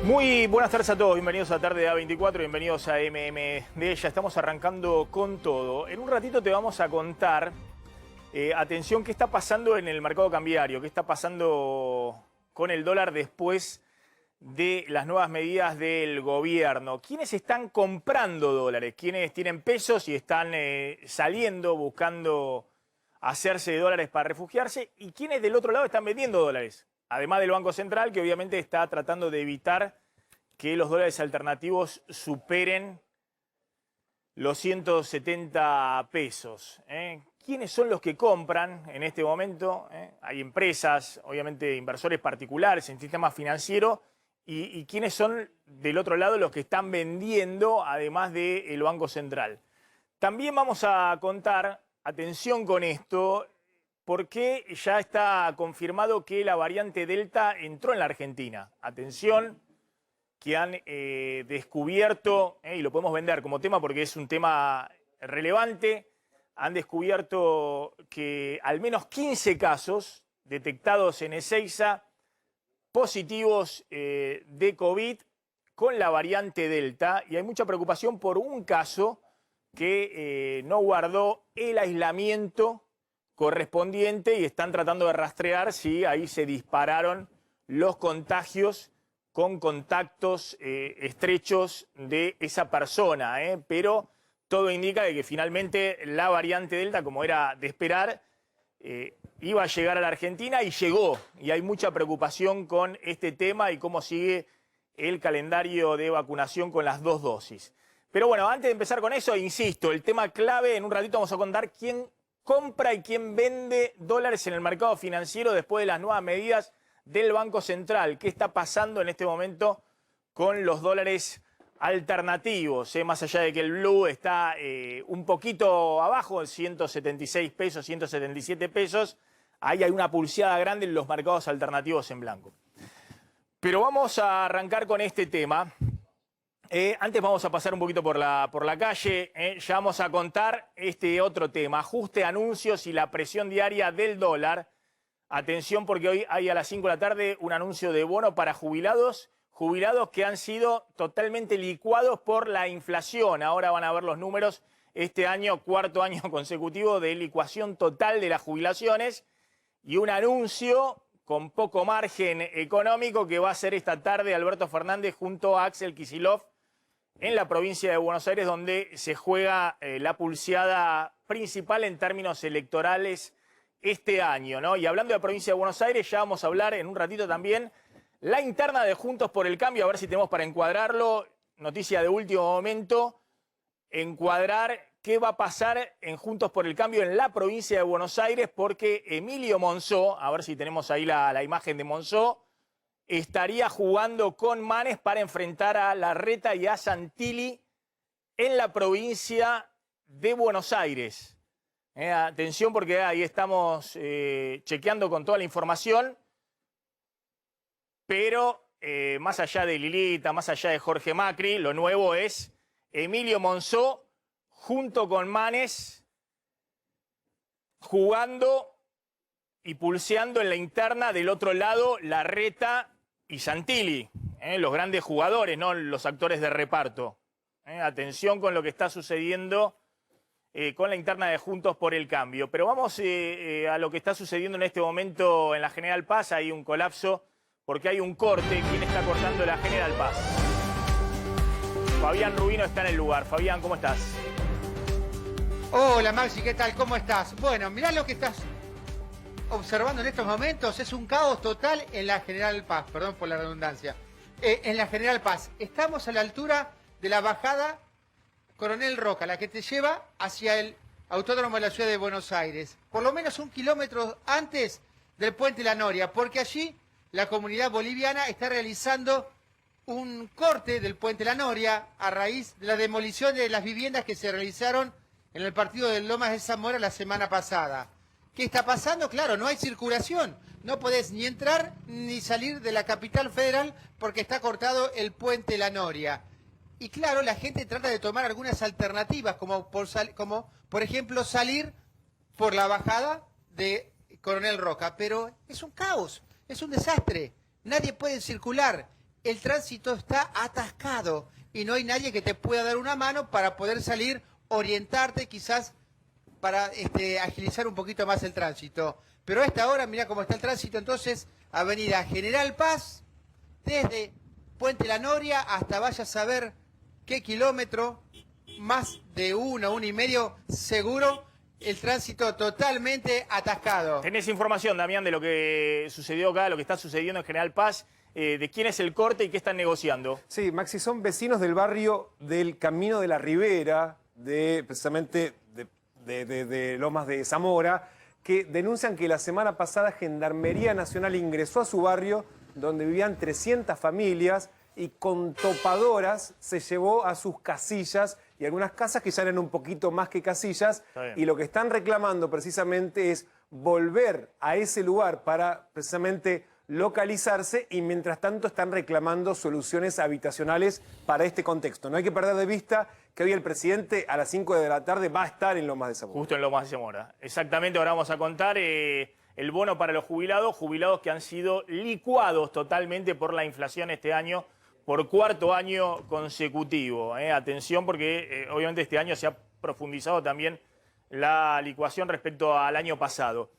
Muy buenas tardes a todos, bienvenidos a Tarde A24, bienvenidos a MMD. Ya estamos arrancando con todo. En un ratito te vamos a contar, atención, qué está pasando en el mercado cambiario, qué está pasando con el dólar después de las nuevas medidas del gobierno. ¿Quiénes están comprando dólares? ¿Quiénes tienen pesos y están saliendo, buscando hacerse de dólares para refugiarse? ¿Y quiénes del otro lado están vendiendo dólares? Además del Banco Central, que obviamente está tratando de evitar que los dólares alternativos superen los 170 pesos. ¿Quiénes son los que compran en este momento? Hay empresas, obviamente inversores particulares en el sistema financiero. ¿Y quiénes son del otro lado los que están vendiendo, además del Banco Central? También vamos a contar, atención con esto, porque ya está confirmado que la variante Delta entró en la Argentina. Atención, que han descubierto, y lo podemos vender como tema porque es un tema relevante, han descubierto que al menos 15 casos detectados en Ezeiza positivos de COVID con la variante Delta, y hay mucha preocupación por un caso que no guardó el aislamiento correspondiente y están tratando de rastrear si ahí se dispararon los contagios con contactos estrechos de esa persona, pero todo indica de que finalmente la variante Delta, como era de esperar, iba a llegar a la Argentina y llegó, y hay mucha preocupación con este tema y cómo sigue el calendario de vacunación con las 2 dosis. Pero bueno, antes de empezar con eso, insisto, el tema clave, en un ratito vamos a contar quién compra y quién vende dólares en el mercado financiero después de las nuevas medidas del Banco Central. ¿Qué está pasando en este momento con los dólares alternativos? Más allá de que el blue está un poquito abajo, 176 pesos, 177 pesos, ahí hay una pulseada grande en los mercados alternativos en blanco. Pero vamos a arrancar con este tema. Antes vamos a pasar un poquito por la calle, ya vamos a contar este otro tema, ajuste, anuncios y la presión diaria del dólar. Atención porque hoy hay a las 5 de la tarde un anuncio de bono para jubilados que han sido totalmente licuados por la inflación. Ahora van a ver los números este año, cuarto año consecutivo de licuación total de las jubilaciones, y un anuncio con poco margen económico que va a hacer esta tarde Alberto Fernández junto a Axel Kicillof en la provincia de Buenos Aires, donde se juega la pulseada principal en términos electorales este año, ¿no? Y hablando de la provincia de Buenos Aires, ya vamos a hablar en un ratito también la interna de Juntos por el Cambio, a ver si tenemos para encuadrarlo, noticia de último momento, encuadrar qué va a pasar en Juntos por el Cambio en la provincia de Buenos Aires, porque Emilio Monzó, a ver si tenemos ahí la imagen de Monzó, estaría jugando con Manes para enfrentar a Larreta y a Santilli en la provincia de Buenos Aires. Atención porque ahí estamos chequeando con toda la información, pero más allá de Lilita, más allá de Jorge Macri, lo nuevo es Emilio Monzó junto con Manes jugando y pulseando en la interna, del otro lado Larreta y Santilli, los grandes jugadores, no los actores de reparto. Atención con lo que está sucediendo con la interna de Juntos por el Cambio. Pero vamos a lo que está sucediendo en este momento en la General Paz. Hay un colapso porque hay un corte. ¿Quién está cortando la General Paz? Fabián Rubino está en el lugar. Fabián, ¿cómo estás? Hola Maxi, ¿qué tal? ¿Cómo estás? Bueno, mirá lo que estás observando en estos momentos, es un caos total en la General Paz, perdón por la redundancia. En la General Paz, estamos a la altura de la bajada Coronel Roca, la que te lleva hacia el Autódromo de la Ciudad de Buenos Aires, por lo menos 1 kilómetro antes del Puente La Noria, porque allí la comunidad boliviana está realizando un corte del Puente La Noria a raíz de la demolición de las viviendas que se realizaron en el partido de Lomas de Zamora la semana pasada. ¿Qué está pasando? Claro, no hay circulación. No podés ni entrar ni salir de la capital federal porque está cortado el Puente La Noria. Y claro, la gente trata de tomar algunas alternativas, como por ejemplo salir por la bajada de Coronel Roca. Pero es un caos, es un desastre. Nadie puede circular. el tránsito está atascado y no hay nadie que te pueda dar una mano para poder salir, orientarte quizás para agilizar un poquito más el tránsito. Pero a esta hora, mirá cómo está el tránsito, entonces, Avenida General Paz, desde Puente La Noria hasta vaya a saber qué kilómetro, más de uno y medio, seguro, el tránsito totalmente atascado. ¿Tenés información, Damián, de lo que sucedió acá, lo que está sucediendo en General Paz? ¿De quién es el corte y qué están negociando? Sí, Maxi, son vecinos del barrio del Camino de la Ribera, precisamente de Lomas de Zamora, que denuncian que la semana pasada Gendarmería Nacional ingresó a su barrio, donde vivían 300 familias, y con topadoras se llevó a sus casillas y algunas casas que ya eran un poquito más que casillas, y lo que están reclamando precisamente es volver a ese lugar para precisamente localizarse, y mientras tanto están reclamando soluciones habitacionales para este contexto. No hay que perder de vista que hoy el presidente a las 5 de la tarde va a estar en Lomas de Zamora. Justo en Lomas de Zamora. Exactamente, ahora vamos a contar el bono para los jubilados que han sido licuados totalmente por la inflación este año, por cuarto año consecutivo. Atención, porque obviamente este año se ha profundizado también la licuación respecto al año pasado.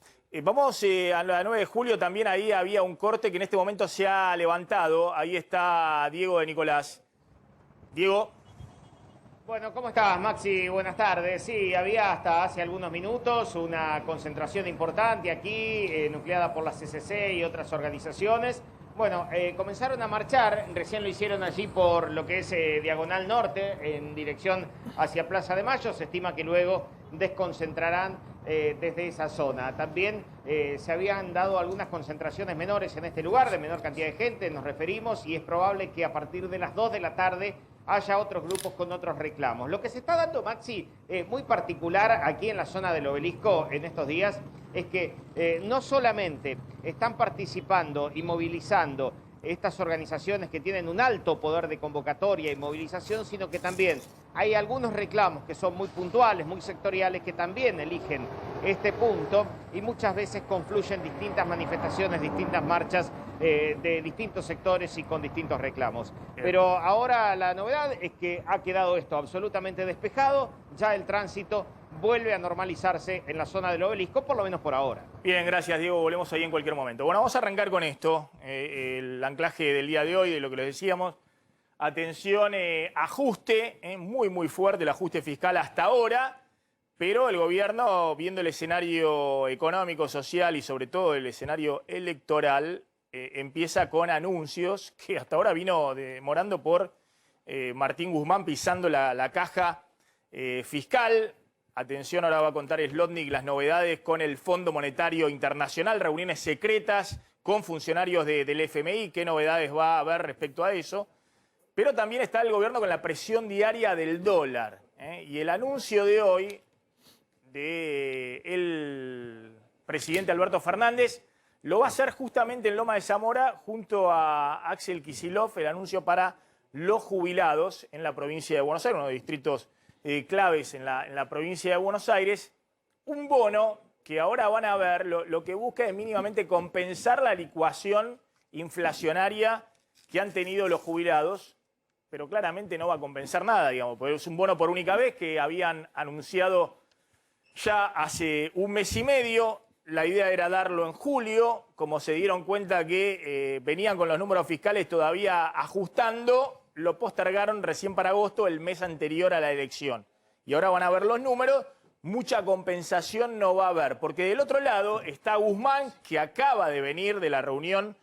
Vamos a la 9 de julio, también ahí había un corte que en este momento se ha levantado. Ahí está Diego de Nicolás. Diego. Bueno, ¿cómo estás, Maxi? Buenas tardes. Sí, había hasta hace algunos minutos una concentración importante aquí, nucleada por la CCC y otras organizaciones. Bueno, comenzaron a marchar, recién lo hicieron allí por lo que es Diagonal Norte, en dirección hacia Plaza de Mayo. Se estima que luego desconcentrarán desde esa zona. También se habían dado algunas concentraciones menores en este lugar, de menor cantidad de gente, nos referimos, y es probable que a partir de las 2 de la tarde haya otros grupos con otros reclamos. Lo que se está dando, Maxi, muy particular aquí en la zona del Obelisco en estos días, es que no solamente están participando y movilizando estas organizaciones que tienen un alto poder de convocatoria y movilización, sino que también hay algunos reclamos que son muy puntuales, muy sectoriales, que también eligen este punto, y muchas veces confluyen distintas manifestaciones, distintas marchas de distintos sectores y con distintos reclamos. Pero ahora la novedad es que ha quedado esto absolutamente despejado, ya el tránsito vuelve a normalizarse en la zona del Obelisco, por lo menos por ahora. Bien, gracias, Diego. Volvemos ahí en cualquier momento. Bueno, vamos a arrancar con esto, el anclaje del día de hoy, de lo que les decíamos. Atención, ajuste, muy fuerte el ajuste fiscal hasta ahora, pero el gobierno, viendo el escenario económico, social y sobre todo el escenario electoral, empieza con anuncios que hasta ahora vino demorando por Martín Guzmán pisando la caja fiscal. Atención, ahora va a contar Slotnick las novedades con el Fondo Monetario Internacional, reuniones secretas con funcionarios del FMI, qué novedades va a haber respecto a eso. Pero también está el gobierno con la presión diaria del dólar. Y el anuncio de hoy del presidente Alberto Fernández lo va a hacer justamente en Lomas de Zamora junto a Axel Kicillof, el anuncio para los jubilados en la provincia de Buenos Aires, uno de los distritos claves en la provincia de Buenos Aires. Un bono que ahora van a ver, lo que busca es mínimamente compensar la licuación inflacionaria que han tenido los jubilados, pero claramente no va a compensar nada, digamos, porque es un bono por única vez que habían anunciado ya hace un mes y medio. La idea era darlo en julio, como se dieron cuenta que venían con los números fiscales todavía ajustando, lo postergaron recién para agosto, el mes anterior a la elección. Y ahora van a ver los números, mucha compensación no va a haber, porque del otro lado está Guzmán, que acaba de venir de la reunión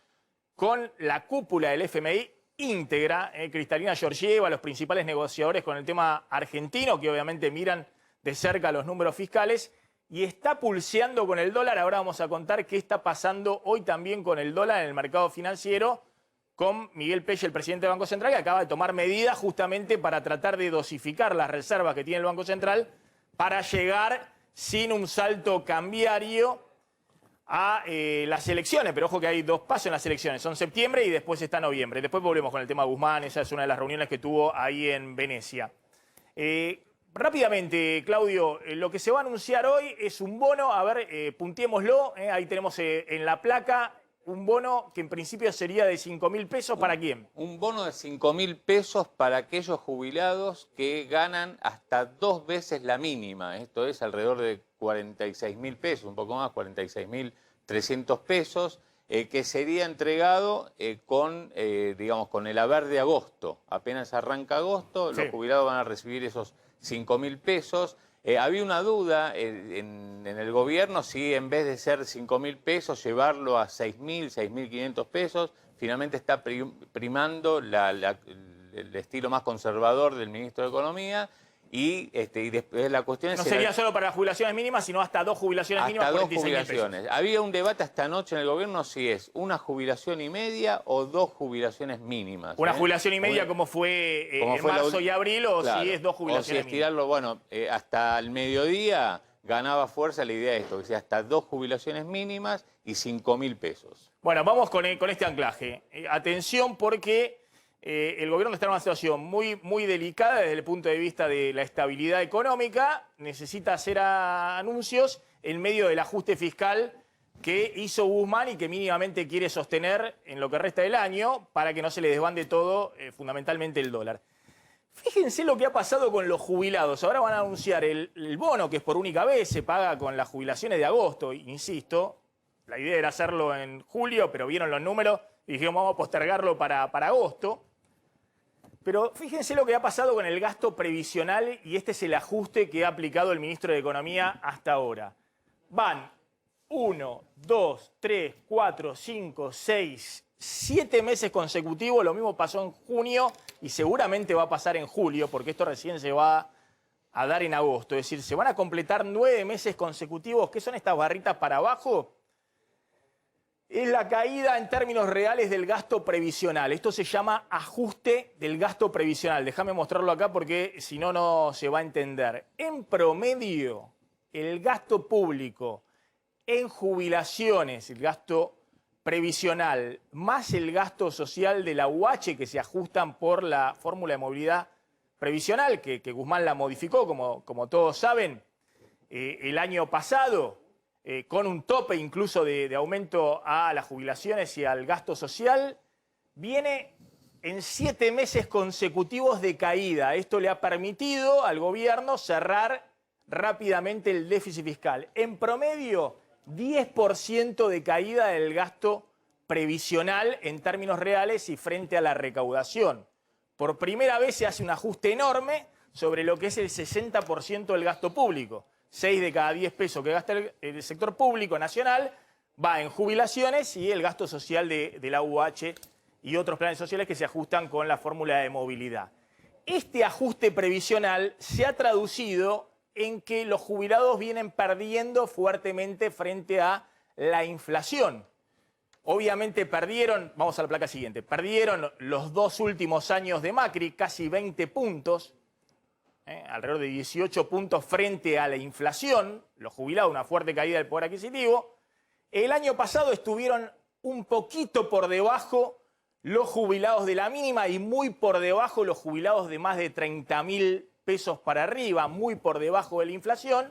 con la cúpula del FMI íntegra, Cristalina Georgieva, los principales negociadores con el tema argentino, que obviamente miran de cerca los números fiscales, y está pulseando con el dólar. Ahora vamos a contar qué está pasando hoy también con el dólar en el mercado financiero, con Miguel Pelle, el presidente del Banco Central, que acaba de tomar medidas justamente para tratar de dosificar las reservas que tiene el Banco Central para llegar sin un salto cambiario a las elecciones. Pero ojo que hay dos pasos en las elecciones, son septiembre y después está noviembre. Después volvemos con el tema Guzmán, esa es una de las reuniones que tuvo ahí en Venecia. Rápidamente, Claudio, lo que se va a anunciar hoy es un bono, a ver, puntiémoslo, ahí tenemos en la placa un bono que en principio sería de 5.000 pesos, ¿para quién? Un bono de 5.000 pesos para aquellos jubilados que ganan hasta 2 veces la mínima. Esto es alrededor de 46.000 pesos, un poco más, 46.300 pesos, que sería entregado digamos, con el haber de agosto. Apenas arranca agosto, Sí. los jubilados van a recibir esos 5.000 pesos. Había una duda en el gobierno si en vez de ser 5.000 pesos llevarlo a 6.000, 6.500 pesos. Finalmente está primando el estilo más conservador del ministro de Economía y después la cuestión es... No sería solo para las jubilaciones mínimas, sino hasta 2 jubilaciones mínimas. Hasta 2 46.000 pesos. jubilaciones. Había un debate esta noche en el gobierno si es una jubilación y media o 2 jubilaciones mínimas. Una jubilación y media como fue como en fue marzo y abril, o Claro. si es 2 O si jubilaciones mínimas. estirarlo, bueno, hasta el mediodía ganaba fuerza la idea de esto, que sea hasta 2 jubilaciones mínimas y 5.000 pesos. Bueno, vamos con este anclaje. Atención porque el gobierno está en una situación muy delicada desde el punto de vista de la estabilidad económica. Necesita hacer anuncios en medio del ajuste fiscal que hizo Guzmán y que mínimamente quiere sostener en lo que resta del año para que no se le desbande todo, fundamentalmente el dólar. Fíjense lo que ha pasado con los jubilados. Ahora van a anunciar el bono, que es por única vez, se paga con las jubilaciones de agosto. Insisto, la idea era hacerlo en julio, pero vieron los números y dijeron vamos a postergarlo para agosto. Pero fíjense lo que ha pasado con el gasto previsional y este es el ajuste que ha aplicado el ministro de Economía hasta ahora. Van 1, 2, 3, 4, 5, 6, 7 meses consecutivos. Lo mismo pasó en junio y seguramente va a pasar en julio porque esto recién se va a dar en agosto. Es decir, se van a completar 9 meses consecutivos. ¿Qué son estas barritas para abajo? Es la caída en términos reales del gasto previsional. Esto se llama ajuste del gasto previsional. Déjame mostrarlo acá porque si no, no se va a entender. En promedio, el gasto público en jubilaciones, el gasto previsional, más el gasto social de la UH que se ajustan por la fórmula de movilidad previsional, que Guzmán la modificó, como todos saben, el año pasado, con un tope incluso de aumento a las jubilaciones y al gasto social, viene en 7 meses consecutivos de caída. Esto le ha permitido al gobierno cerrar rápidamente el déficit fiscal. En promedio, 10% de caída del gasto previsional en términos reales y frente a la recaudación. Por primera vez se hace un ajuste enorme sobre lo que es el 60% del gasto público. 6 de cada 10 pesos que gasta el sector público nacional va en jubilaciones y el gasto social de la UH y otros planes sociales que se ajustan con la fórmula de movilidad. Este ajuste previsional se ha traducido en que los jubilados vienen perdiendo fuertemente frente a la inflación. Obviamente perdieron, vamos a la placa siguiente, perdieron los 2 últimos años de Macri, casi 20 puntos, alrededor de 18 puntos frente a la inflación, los jubilados, una fuerte caída del poder adquisitivo. El año pasado estuvieron un poquito por debajo los jubilados de la mínima y muy por debajo los jubilados de más de 30.000 pesos para arriba, muy por debajo de la inflación.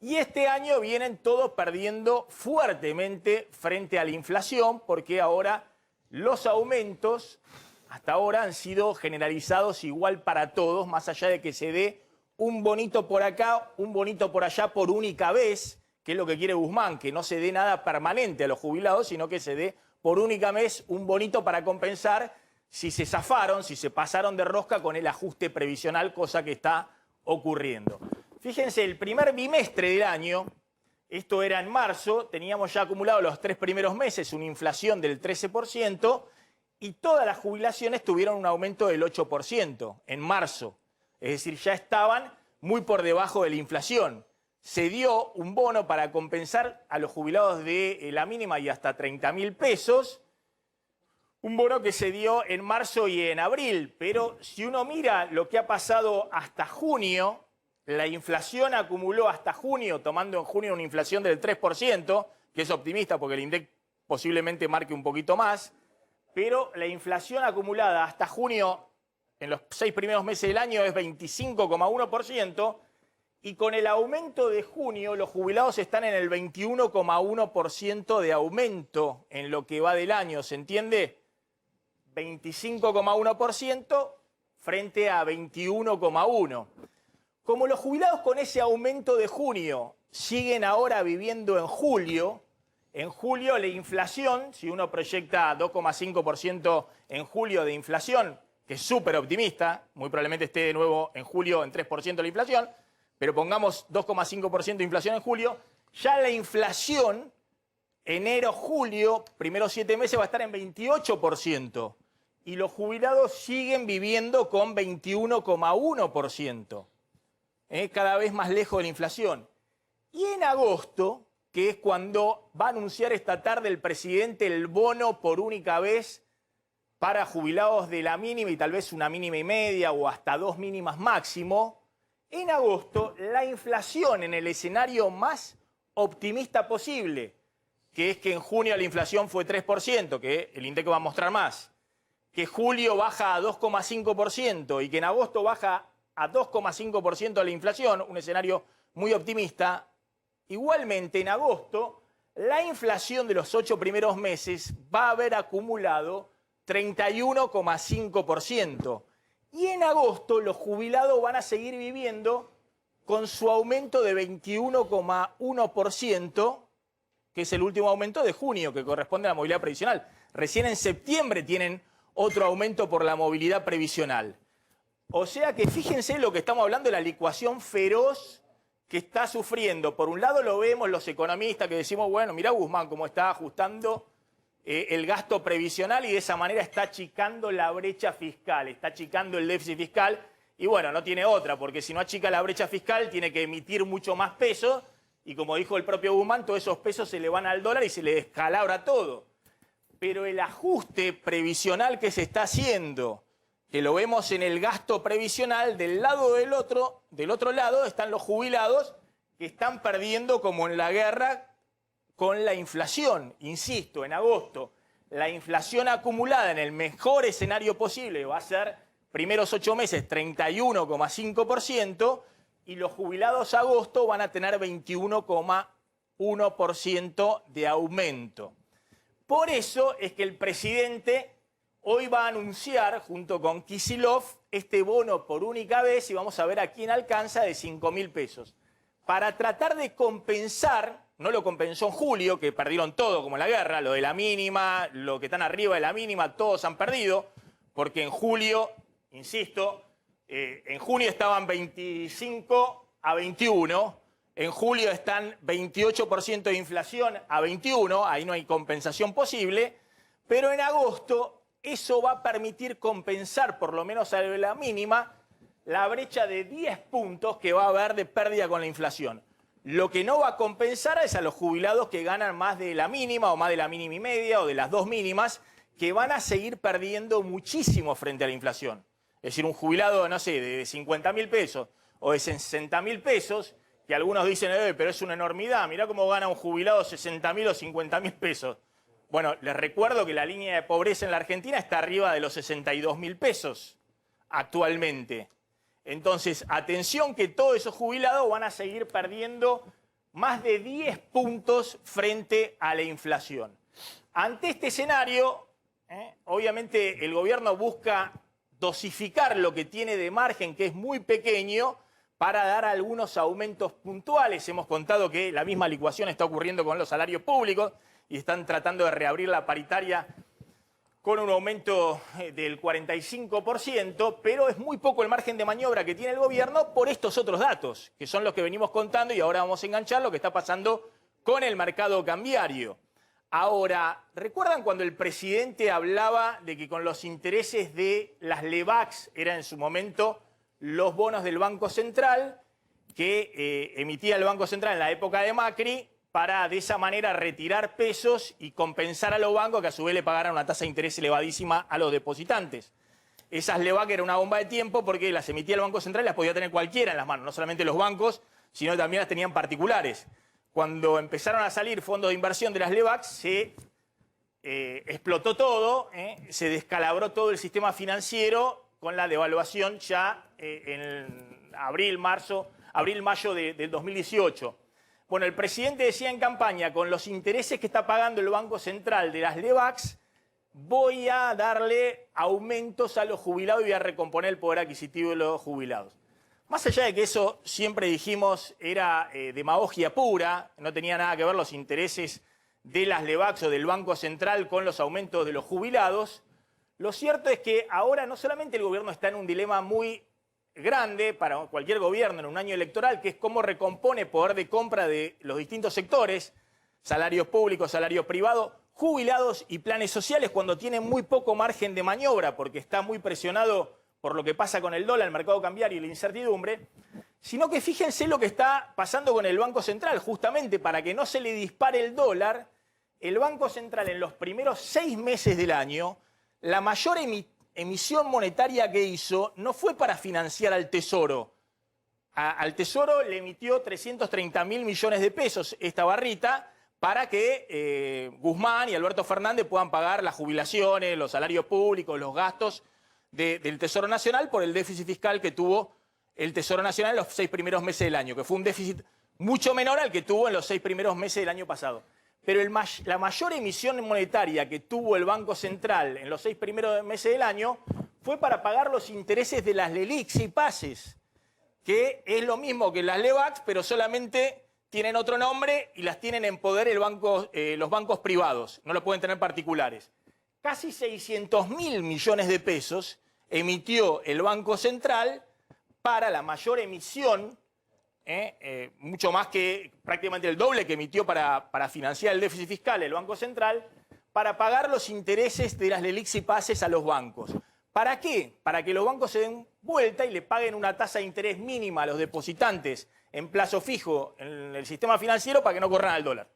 Y este año vienen todos perdiendo fuertemente frente a la inflación porque ahora los aumentos hasta ahora han sido generalizados igual para todos, más allá de que se dé un bonito por acá, un bonito por allá por única vez, que es lo que quiere Guzmán, que no se dé nada permanente a los jubilados, sino que se dé por única vez un bonito para compensar si se zafaron, si se pasaron de rosca con el ajuste previsional, cosa que está ocurriendo. Fíjense, el primer bimestre del año, esto era en marzo, teníamos ya acumulado los 3 primeros meses una inflación del 13%, y todas las jubilaciones tuvieron un aumento del 8% en marzo. Es decir, ya estaban muy por debajo de la inflación. Se dio un bono para compensar a los jubilados de la mínima y hasta 30.000 pesos. Un bono que se dio en marzo y en abril. Pero si uno mira lo que ha pasado hasta junio, la inflación acumuló hasta junio, tomando en junio una inflación del 3%, que es optimista porque el INDEC posiblemente marque un poquito más. Pero la inflación acumulada hasta junio, en los 6 primeros meses del año, es 25,1%, Y con el aumento de junio, los jubilados están en el 21,1% de aumento en lo que va del año, ¿se entiende? 25,1% frente a 21,1%. Como los jubilados con ese aumento de junio siguen ahora viviendo en julio la inflación, si uno proyecta 2,5% en julio de inflación, que es súper optimista, muy probablemente esté de nuevo en julio en 3% la inflación, pero pongamos 2,5% de inflación en julio, ya la inflación enero, julio, primeros 7 meses va a estar en 28%. Y los jubilados siguen viviendo con 21,1%. Cada vez más lejos de la inflación. Y en agosto, que es cuando va a anunciar esta tarde el presidente el bono por única vez para jubilados de la mínima y tal vez una mínima y media o hasta 2 mínimas máximo, en agosto la inflación en el escenario más optimista posible, que es que en junio la inflación fue 3%, que el INDEC va a mostrar más, que julio baja a 2,5% y que en agosto baja a 2,5% la inflación, un escenario muy optimista. Igualmente, en agosto, la inflación de los 8 primeros meses va a haber acumulado 31,5%. Y en agosto los jubilados van a seguir viviendo con su aumento de 21,1%, que es el último aumento de junio, que corresponde a la movilidad previsional. Recién en septiembre tienen otro aumento por la movilidad previsional. O sea que fíjense lo que estamos hablando de la licuación feroz que está sufriendo. Por un lado lo vemos los economistas que decimos, bueno, mirá Guzmán cómo está ajustando el gasto previsional y de esa manera está achicando la brecha fiscal, está achicando el déficit fiscal y bueno, no tiene otra, porque si no achica la brecha fiscal tiene que emitir mucho más pesos y como dijo el propio Guzmán, todos esos pesos se le van al dólar y se le descalabra todo. Pero el ajuste previsional que se está haciendo, que lo vemos en el gasto previsional, del otro lado están los jubilados que están perdiendo como en la guerra con la inflación. Insisto, en agosto la inflación acumulada en el mejor escenario posible va a ser primeros 8 meses 31,5% y los jubilados a agosto van a tener 21,1% de aumento. Por eso es que el presidente hoy va a anunciar, junto con Kicillof, este bono por única vez, y vamos a ver a quién alcanza, de 5.000 pesos. Para tratar de compensar, no lo compensó en julio, que perdieron todo, como en la guerra, lo de la mínima, lo que están arriba de la mínima, todos han perdido, porque en julio, insisto, en junio estaban 25 a 21, en julio están 28% de inflación a 21, ahí no hay compensación posible, pero en agosto eso va a permitir compensar, por lo menos a la mínima, la brecha de 10 puntos que va a haber de pérdida con la inflación. Lo que no va a compensar es a los jubilados que ganan más de la mínima o más de la mínima y media o de las 2 mínimas, que van a seguir perdiendo muchísimo frente a la inflación. Es decir, un jubilado, no sé, de 50.000 pesos o de 60.000 pesos, que algunos dicen, pero es una enormidad, mirá cómo gana un jubilado 60.000 o 50.000 pesos. Bueno, les recuerdo que la línea de pobreza en la Argentina está arriba de los 62.000 pesos actualmente. Entonces, atención que todos esos jubilados van a seguir perdiendo más de 10 puntos frente a la inflación. Ante este escenario, obviamente el gobierno busca dosificar lo que tiene de margen, que es muy pequeño, para dar algunos aumentos puntuales. Hemos contado que la misma licuación está ocurriendo con los salarios públicos y están tratando de reabrir la paritaria con un aumento del 45%, pero es muy poco el margen de maniobra que tiene el gobierno por estos otros datos, que son los que venimos contando y ahora vamos a enganchar lo que está pasando con el mercado cambiario. Ahora, ¿recuerdan cuando el presidente hablaba de que con los intereses de las LEBACs, era en su momento los bonos del Banco Central, que emitía el Banco Central en la época de Macri, para de esa manera retirar pesos y compensar a los bancos que a su vez le pagaran una tasa de interés elevadísima a los depositantes? Esas LEBAC era una bomba de tiempo porque las emitía el Banco Central y las podía tener cualquiera en las manos, no solamente los bancos, sino también las tenían particulares. Cuando empezaron a salir fondos de inversión de las LEBAC, se explotó todo, se descalabró todo el sistema financiero con la devaluación ya en abril, marzo, abril-mayo del 2018. Bueno, el presidente decía en campaña, con los intereses que está pagando el Banco Central de las LEVAX, voy a darle aumentos a los jubilados y voy a recomponer el poder adquisitivo de los jubilados. Más allá de que eso siempre dijimos era demagogia pura, no tenía nada que ver los intereses de las LEVAX o del Banco Central con los aumentos de los jubilados, lo cierto es que ahora no solamente el gobierno está en un dilema muy grande para cualquier gobierno en un año electoral, que es cómo recompone poder de compra de los distintos sectores, salarios públicos, salarios privados, jubilados y planes sociales, cuando tiene muy poco margen de maniobra, porque está muy presionado por lo que pasa con el dólar, el mercado cambiario y la incertidumbre, sino que fíjense lo que está pasando con el Banco Central. Justamente para que no se le dispare el dólar, el Banco Central en los primeros 6 meses del año, la mayor emisión monetaria que hizo no fue para financiar al Tesoro. Al Tesoro le emitió 330.000 millones de pesos esta barrita para que Guzmán y Alberto Fernández puedan pagar las jubilaciones, los salarios públicos, los gastos del Tesoro Nacional por el déficit fiscal que tuvo el Tesoro Nacional en los 6 primeros meses del año, que fue un déficit mucho menor al que tuvo en los 6 primeros meses del año pasado. Pero la mayor emisión monetaria que tuvo el Banco Central en los 6 primeros meses del año fue para pagar los intereses de las LELIQs y PASES, que es lo mismo que las LEVAX, pero solamente tienen otro nombre y las tienen en poder los bancos privados, no lo pueden tener particulares. Casi 600.000 millones de pesos emitió el Banco Central para la mayor emisión, mucho más que prácticamente el doble que emitió para financiar el déficit fiscal el Banco Central, para pagar los intereses de las LELIQs y PASES a los bancos. ¿Para qué? Para que los bancos se den vuelta y le paguen una tasa de interés mínima a los depositantes en plazo fijo en el sistema financiero para que no corran al dólar.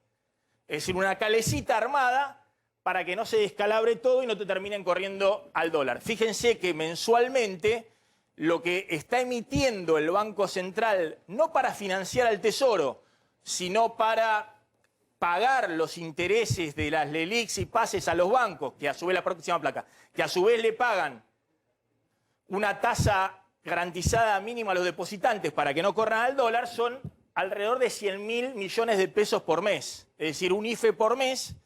Es decir, una calecita armada para que no se descalabre todo y no te terminen corriendo al dólar. Fíjense que mensualmente lo que está emitiendo el Banco Central, no para financiar al Tesoro, sino para pagar los intereses de las LELIQs y PASES a los bancos, que a su vez, la próxima placa, que a su vez le pagan una tasa garantizada mínima a los depositantes para que no corran al dólar, son alrededor de 100.000 millones de pesos por mes. Es decir, un IFE por mes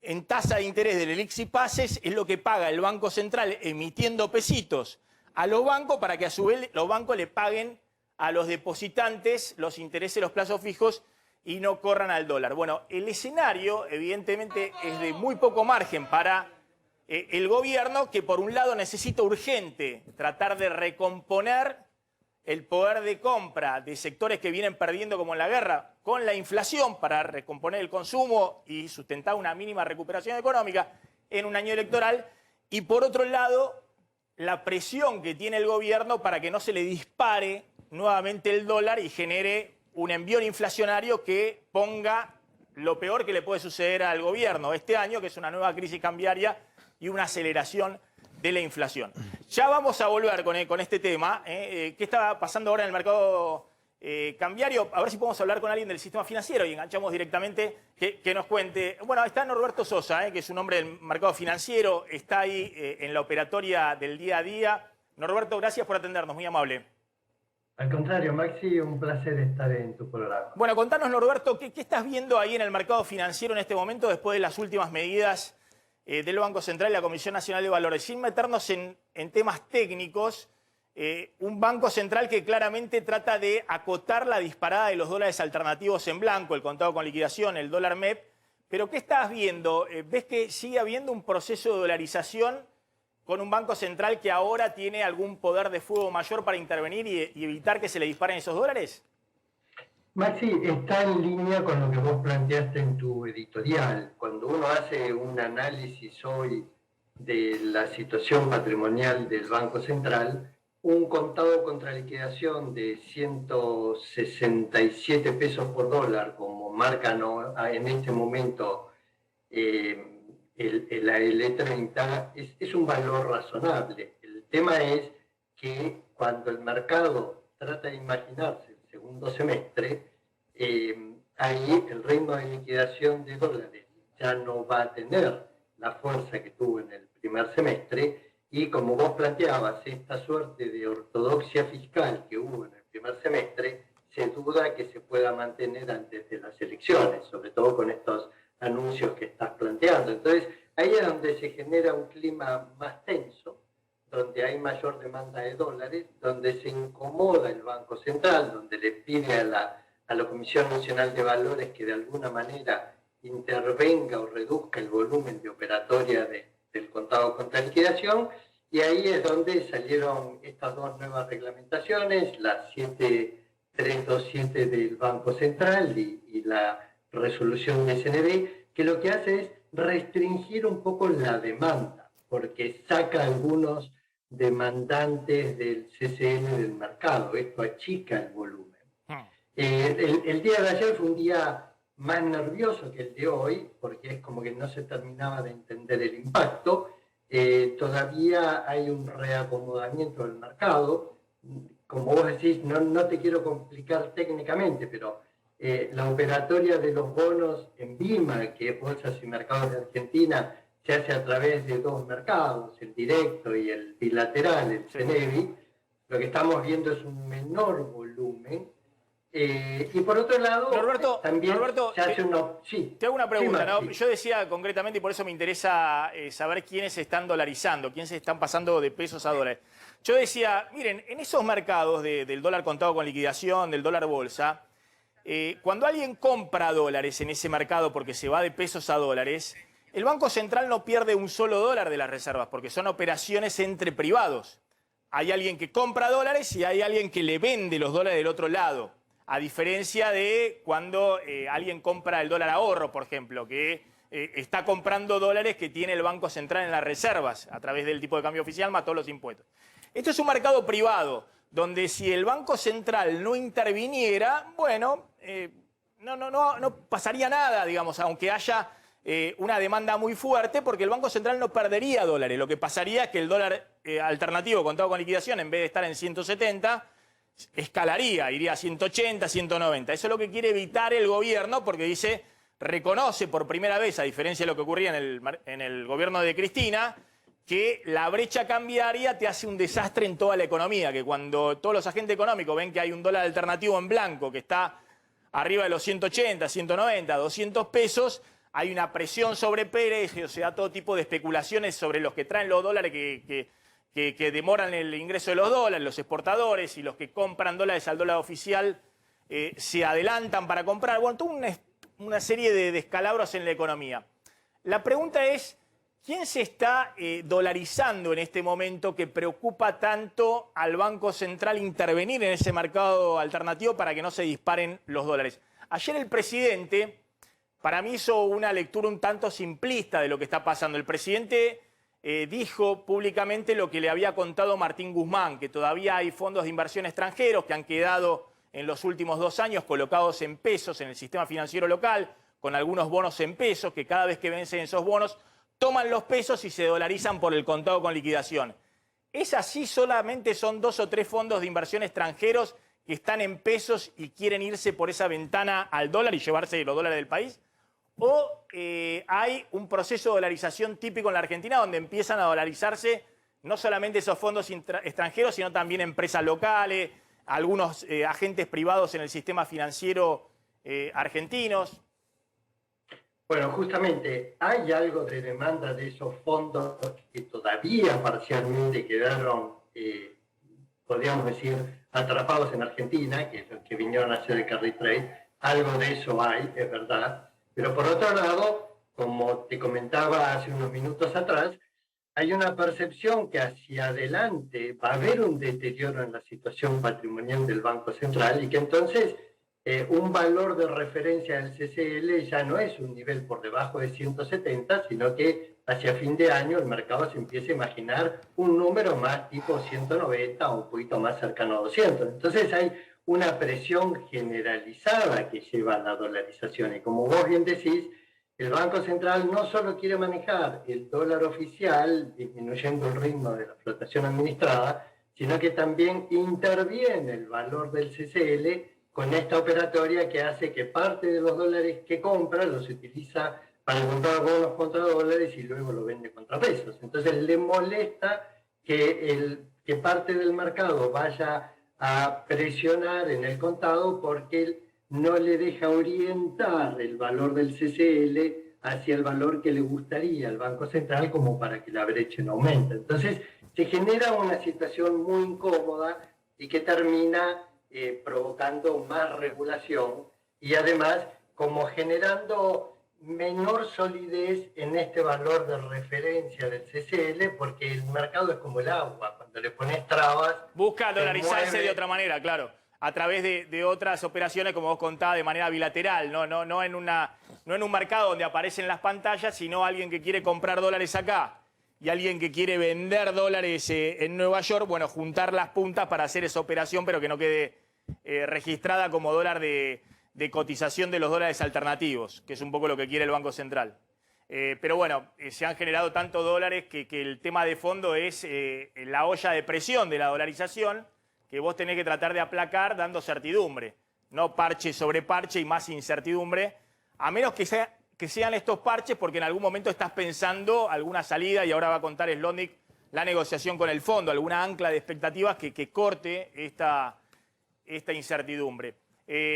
en tasa de interés de LELIQs y PASES es lo que paga el Banco Central emitiendo pesitos a los bancos para que a su vez los bancos le paguen a los depositantes los intereses, los plazos fijos y no corran al dólar. Bueno, el escenario evidentemente es de muy poco margen para el gobierno, que por un lado necesita urgente tratar de recomponer el poder de compra de sectores que vienen perdiendo como en la guerra con la inflación para recomponer el consumo y sustentar una mínima recuperación económica en un año electoral, y por otro lado la presión que tiene el gobierno para que no se le dispare nuevamente el dólar y genere un envión inflacionario que ponga lo peor que le puede suceder al gobierno este año, que es una nueva crisis cambiaria y una aceleración de la inflación. Ya vamos a volver con este tema. ¿Qué está pasando ahora en el mercado cambiario? A ver si podemos hablar con alguien del sistema financiero y enganchamos directamente que nos cuente. Bueno, está Norberto Sosa, que es un hombre del mercado financiero, está ahí en la operatoria del día a día. Norberto, gracias por atendernos, muy amable. Al contrario, Maxi, un placer estar en tu programa. Bueno, contanos, Norberto, ¿qué estás viendo ahí en el mercado financiero en este momento después de las últimas medidas del Banco Central y la Comisión Nacional de Valores? Sin meternos en temas técnicos, un Banco Central que claramente trata de acotar la disparada de los dólares alternativos en blanco, el contado con liquidación, el dólar MEP, pero ¿qué estás viendo? ¿Ves que sigue habiendo un proceso de dolarización con un Banco Central que ahora tiene algún poder de fuego mayor para intervenir y evitar que se le disparen esos dólares? Maxi, está en línea con lo que vos planteaste en tu editorial. Cuando uno hace un análisis hoy de la situación patrimonial del Banco Central, un contado contra liquidación de 167 pesos por dólar, como marcan en este momento la L30, es un valor razonable. El tema es que cuando el mercado trata de imaginarse el segundo semestre, ahí el ritmo de liquidación de dólares ya no va a tener la fuerza que tuvo en el primer semestre, y como vos planteabas, esta suerte de ortodoxia fiscal que hubo en el primer semestre, se duda que se pueda mantener antes de las elecciones, sobre todo con estos anuncios que estás planteando. Entonces, ahí es donde se genera un clima más tenso, donde hay mayor demanda de dólares, donde se incomoda el Banco Central, donde le pide a la Comisión Nacional de Valores que de alguna manera intervenga o reduzca el volumen de operatoria del contado contra liquidación, y ahí es donde salieron estas dos nuevas reglamentaciones, la 7327 del Banco Central y la resolución de CNB, que lo que hace es restringir un poco la demanda, porque saca algunos demandantes del CCN del mercado. Esto achica el volumen. El día de ayer fue un día más nervioso que el de hoy, porque es como que no se terminaba de entender el impacto. Todavía hay un reacomodamiento del mercado. Como vos decís, no te quiero complicar técnicamente, pero la operatoria de los bonos en BIMA, que es Bolsas y Mercados de Argentina, se hace a través de dos mercados, el directo y el bilateral, el CENEVI. Lo que estamos viendo es un menor volumen. Y por otro lado, también se hace Sí. Te hago una pregunta, sí, ¿no? Yo decía concretamente, y por eso me interesa saber quiénes se están dolarizando, quiénes se están pasando de pesos a dólares. Yo decía, miren, en esos mercados del dólar contado con liquidación, del dólar bolsa, cuando alguien compra dólares en ese mercado porque se va de pesos a dólares, el Banco Central no pierde un solo dólar de las reservas, porque son operaciones entre privados. Hay alguien que compra dólares y hay alguien que le vende los dólares del otro lado. A diferencia de cuando alguien compra el dólar ahorro, por ejemplo, que está comprando dólares que tiene el Banco Central en las reservas a través del tipo de cambio oficial más todos los impuestos. Esto es un mercado privado, donde si el Banco Central no interviniera, bueno, no pasaría nada, digamos, aunque haya una demanda muy fuerte, porque el Banco Central no perdería dólares. Lo que pasaría es que el dólar alternativo contado con liquidación, en vez de estar en 170, escalaría, iría a 180, 190. Eso es lo que quiere evitar el gobierno, porque dice, reconoce por primera vez, a diferencia de lo que ocurría en el gobierno de Cristina, que la brecha cambiaria te hace un desastre en toda la economía, que cuando todos los agentes económicos ven que hay un dólar alternativo en blanco que está arriba de los 180, 190, 200 pesos, hay una presión sobre precios, se da todo tipo de especulaciones sobre los que traen los dólares que demoran el ingreso de los dólares, los exportadores, y los que compran dólares al dólar oficial se adelantan para comprar. Bueno, toda una serie de descalabros en la economía. La pregunta es, ¿quién se está dolarizando en este momento que preocupa tanto al Banco Central intervenir en ese mercado alternativo para que no se disparen los dólares? Ayer el presidente, para mí, hizo una lectura un tanto simplista de lo que está pasando. El presidente dijo públicamente lo que le había contado Martín Guzmán, que todavía hay fondos de inversión extranjeros que han quedado en los últimos 2 años colocados en pesos en el sistema financiero local, con algunos bonos en pesos, que cada vez que vencen esos bonos, toman los pesos y se dolarizan por el contado con liquidación. ¿Es así? ¿Solamente son 2 o 3 fondos de inversión extranjeros que están en pesos y quieren irse por esa ventana al dólar y llevarse los dólares del país? ¿O hay un proceso de dolarización típico en la Argentina donde empiezan a dolarizarse no solamente esos fondos extranjeros, sino también empresas locales, algunos agentes privados en el sistema financiero argentinos? Bueno, justamente hay algo de demanda de esos fondos que todavía parcialmente quedaron, podríamos decir, atrapados en Argentina, que es los que vinieron a hacer el carry trade. Algo de eso hay, es verdad. Pero por otro lado, como te comentaba hace unos minutos atrás, hay una percepción que hacia adelante va a haber un deterioro en la situación patrimonial del Banco Central y que entonces un valor de referencia del CCL ya no es un nivel por debajo de 170, sino que hacia fin de año el mercado se empieza a imaginar un número más tipo 190 o un poquito más cercano a 200. Entonces hay una presión generalizada que lleva a la dolarización. Y como vos bien decís, el Banco Central no solo quiere manejar el dólar oficial, disminuyendo el ritmo de la flotación administrada, sino que también interviene el valor del CCL con esta operatoria que hace que parte de los dólares que compra los utiliza para comprar bonos contra dólares y luego lo vende contra pesos. Entonces le molesta que parte del mercado vaya a presionar en el contado porque no le deja orientar el valor del CCL hacia el valor que le gustaría al Banco Central como para que la brecha no aumente. Entonces se genera una situación muy incómoda y que termina provocando más regulación y además como generando menor solidez en este valor de referencia del CCL, porque el mercado es como el agua, cuando le pones trabas... Busca se dolarizarse mueve. de otra manera, claro, a través de otras operaciones, como vos contabas, de manera bilateral, no en un mercado donde aparecen las pantallas, sino alguien que quiere comprar dólares acá y alguien que quiere vender dólares en Nueva York, bueno, juntar las puntas para hacer esa operación, pero que no quede registrada como dólar de cotización de los dólares alternativos, que es un poco lo que quiere el Banco Central. Pero bueno, se han generado tantos dólares que el tema de fondo es la olla de presión de la dolarización, que vos tenés que tratar de aplacar dando certidumbre, no parche sobre parche y más incertidumbre, a menos que sean estos parches porque en algún momento estás pensando alguna salida, y ahora va a contar Slotnick la negociación con el fondo, alguna ancla de expectativas que corte esta incertidumbre.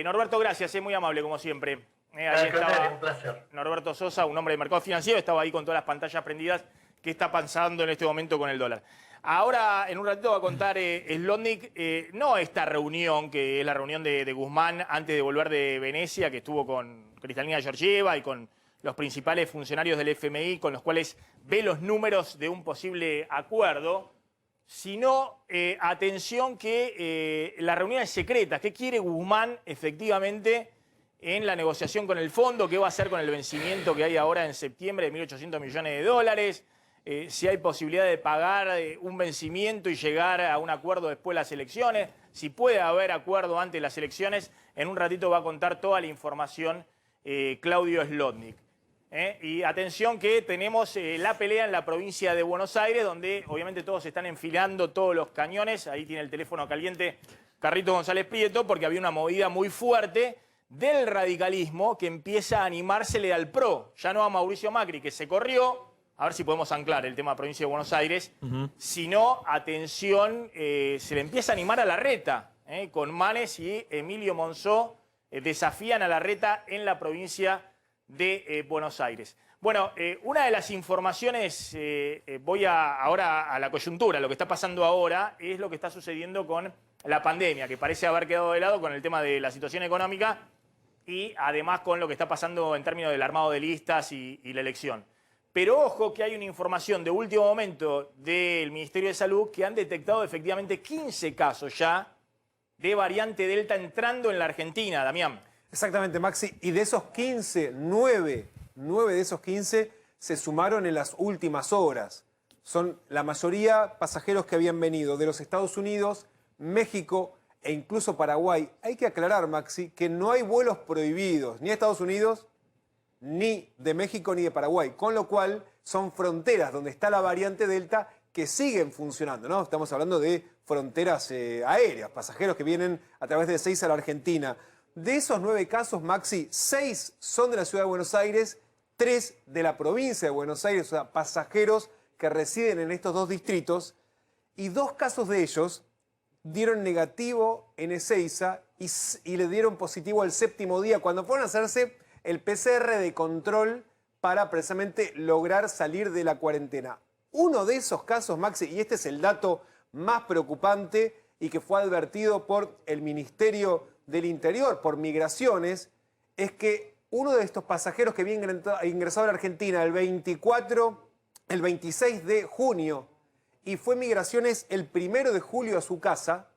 Norberto, gracias, muy amable como siempre. Ahí estaba Un placer. Norberto Sosa, un hombre de mercado financiero, estaba ahí con todas las pantallas prendidas. ¿Qué está pasando en este momento con el dólar? Ahora, en un ratito va a contar Slotnick, no esta reunión, que es la reunión de Guzmán antes de volver de Venecia, que estuvo con Kristalina Georgieva y con los principales funcionarios del FMI, con los cuales ve los números de un posible acuerdo, sino, atención, que la reunión es secreta. ¿Qué quiere Guzmán efectivamente en la negociación con el fondo? ¿Qué va a hacer con el vencimiento que hay ahora en septiembre de 1.800 millones de dólares? Si hay posibilidad de pagar un vencimiento y llegar a un acuerdo después de las elecciones, si puede haber acuerdo antes de las elecciones. En un ratito va a contar toda la información Claudio Slotnick. Y atención que tenemos la pelea en la provincia de Buenos Aires, donde obviamente todos están enfilando todos los cañones. Ahí tiene el teléfono caliente Carlitos González Prieto, porque había una movida muy fuerte del radicalismo que empieza a animársele al PRO. Ya no a Mauricio Macri, que se corrió, a ver si podemos anclar el tema de provincia de Buenos Aires, sino, atención, se le empieza a animar a Larreta, con Manes y Emilio Monzó desafían a Larreta en la provincia de Buenos Aires. Bueno, una de las informaciones, voy ahora a la coyuntura, lo que está pasando ahora es lo que está sucediendo con la pandemia, que parece haber quedado de lado con el tema de la situación económica y además con lo que está pasando en términos del armado de listas y la elección. Pero ojo que hay una información de último momento del Ministerio de Salud que han detectado efectivamente 15 casos ya de variante Delta entrando en la Argentina, Damián. Exactamente, Maxi. Y de esos 15, 9 de esos 15 se sumaron en las últimas horas. Son la mayoría pasajeros que habían venido de los Estados Unidos, México e incluso Paraguay. Hay que aclarar, Maxi, que no hay vuelos prohibidos ni de Estados Unidos, ni de México, ni de Paraguay. Con lo cual son fronteras donde está la variante Delta que siguen funcionando, ¿no? Estamos hablando de fronteras aéreas, pasajeros que vienen a través de Ezeiza a la Argentina. De esos 9 casos, Maxi, 6 son de la ciudad de Buenos Aires, 3 de la provincia de Buenos Aires, o sea, pasajeros que residen en estos 2 distritos, y 2 casos de ellos dieron negativo en Ezeiza y le dieron positivo al 7º día, cuando fueron a hacerse el PCR de control para precisamente lograr salir de la cuarentena. Uno de esos casos, Maxi, y este es el dato más preocupante y que fue advertido por el Ministerio del Interior, por Migraciones, es que uno de estos pasajeros que había ingresado a la Argentina el 26 de junio y fue Migraciones el 1 de julio a su casa,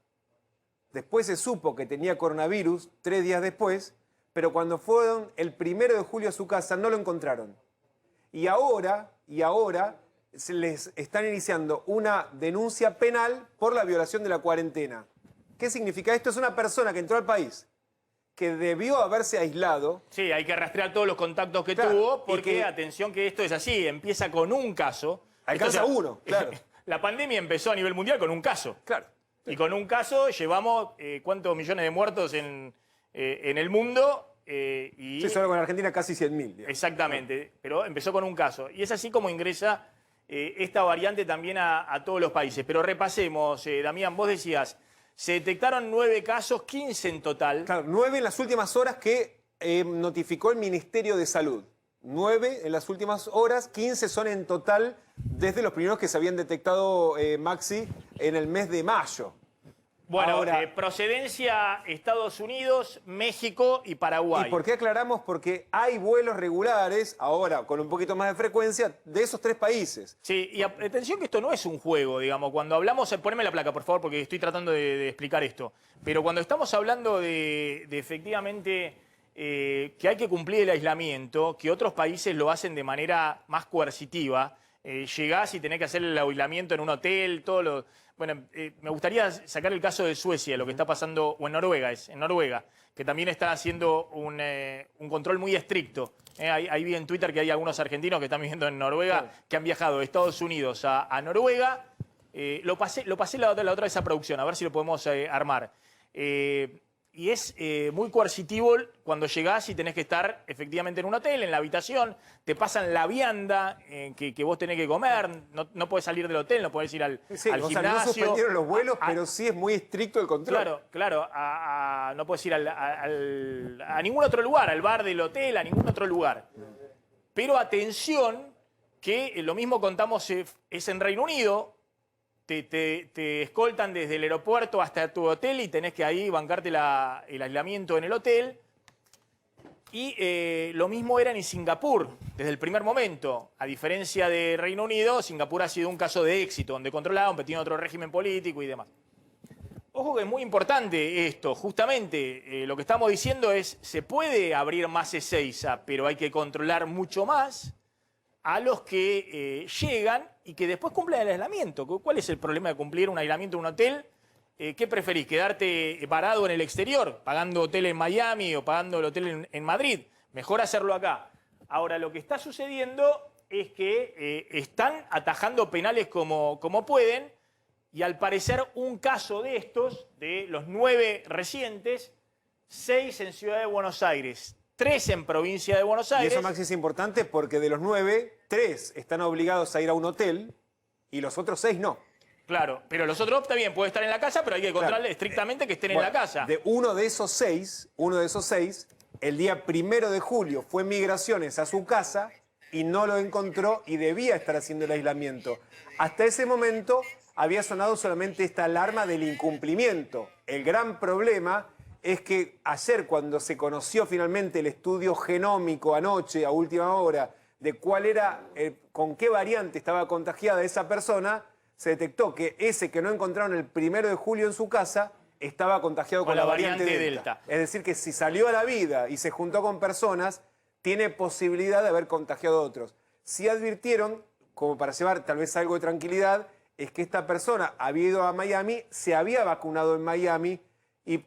después se supo que tenía coronavirus 3 días después, pero cuando fueron el 1 de julio a su casa no lo encontraron. Y ahora se les están iniciando una denuncia penal por la violación de la cuarentena. ¿Qué significa esto? Es una persona que entró al país, que debió haberse aislado. Sí, hay que rastrear todos los contactos que Claro, tuvo, y porque, que- atención que esto es así, empieza con un caso. Alcanza Esto, uno, claro. La pandemia empezó a nivel mundial con un caso. Claro. Y con un caso llevamos cuántos millones de muertos en el mundo. Y Sí, solo con Argentina casi 100.000. digamos. exactamente, pero empezó con un caso. Y es así como ingresa esta variante también a todos los países. Pero repasemos, Damián, vos decías, Se detectaron 9 casos, 15 en total. Claro, 9 en las últimas horas que notificó el Ministerio de Salud. 9 en las últimas horas, 15 son en total desde los primeros que se habían detectado, Maxi, en el mes de mayo. Bueno, Ahora, procedencia Estados Unidos, México y Paraguay. ¿y por qué aclaramos? Porque hay vuelos regulares, ahora con un poquito más de frecuencia, de esos 3 países. Sí, y atención que esto no es un juego, digamos. Cuando hablamos, poneme la placa, por favor, porque estoy tratando de explicar esto. Pero cuando estamos hablando de efectivamente que hay que cumplir el aislamiento, que otros países lo hacen de manera más coercitiva, llegás y tenés que hacer el aislamiento en un hotel, todo lo... Bueno, me gustaría sacar el caso de Suecia, lo que está pasando, o en Noruega, que también están haciendo un control muy estricto. Ahí vi en Twitter que hay algunos argentinos que están viviendo en Noruega, que han viajado de Estados Unidos a Noruega. Lo pasé la otra vez a producción, a ver si lo podemos armar. Y es muy coercitivo cuando llegás y tenés que estar efectivamente en un hotel, en la habitación, te pasan la vianda que vos tenés que comer, no podés salir del hotel, no podés ir al O gimnasio. sea, no suspendieron los vuelos, pero sí es muy estricto el control. Claro, no podés ir a ningún otro lugar, al bar del hotel, a ningún otro lugar. Pero atención, que lo mismo contamos es en Reino Unido. Te escoltan desde el aeropuerto hasta tu hotel y tenés que ahí bancarte el aislamiento en el hotel. Y lo mismo era en Singapur, desde el primer momento. A diferencia de Reino Unido, Singapur ha sido un caso de éxito, donde controlaban, pero tiene otro régimen político y demás. Ojo que es muy importante esto, justamente lo que estamos diciendo es, se puede abrir más Ezeiza, pero hay que controlar mucho más a los que llegan y que después cumplen el aislamiento. ¿Cuál es el problema de cumplir un aislamiento en un hotel? ¿Qué preferís? ¿Quedarte parado en el exterior, pagando hotel en Miami o pagando el hotel en Madrid? Mejor hacerlo acá. Ahora, lo que está sucediendo es que están atajando penales como pueden y al parecer un caso de estos, de los 9 recientes, 6 en Ciudad de Buenos Aires, 3 en Provincia de Buenos Aires. Y eso, Maxi, es importante porque de los 9, 3 están obligados a ir a un hotel y los otros 6 no. Claro, pero los otros también pueden estar en la casa, pero hay que controlar estrictamente que estén en la casa. De uno de esos seis, el día 1 de julio fue Migraciones a su casa y no lo encontró y debía estar haciendo el aislamiento. Hasta ese momento había sonado solamente esta alarma del incumplimiento. El gran problema es que ayer, cuando se conoció finalmente el estudio genómico anoche, a última hora, de cuál era, con qué variante estaba contagiada esa persona, se detectó que ese que no encontraron el 1 de julio en su casa estaba contagiado con la variante Delta. Es decir, que si salió a la vida y se juntó con personas, tiene posibilidad de haber contagiado a otros. Sí advirtieron, como para llevar tal vez algo de tranquilidad, es que esta persona había ido a Miami, se había vacunado en Miami y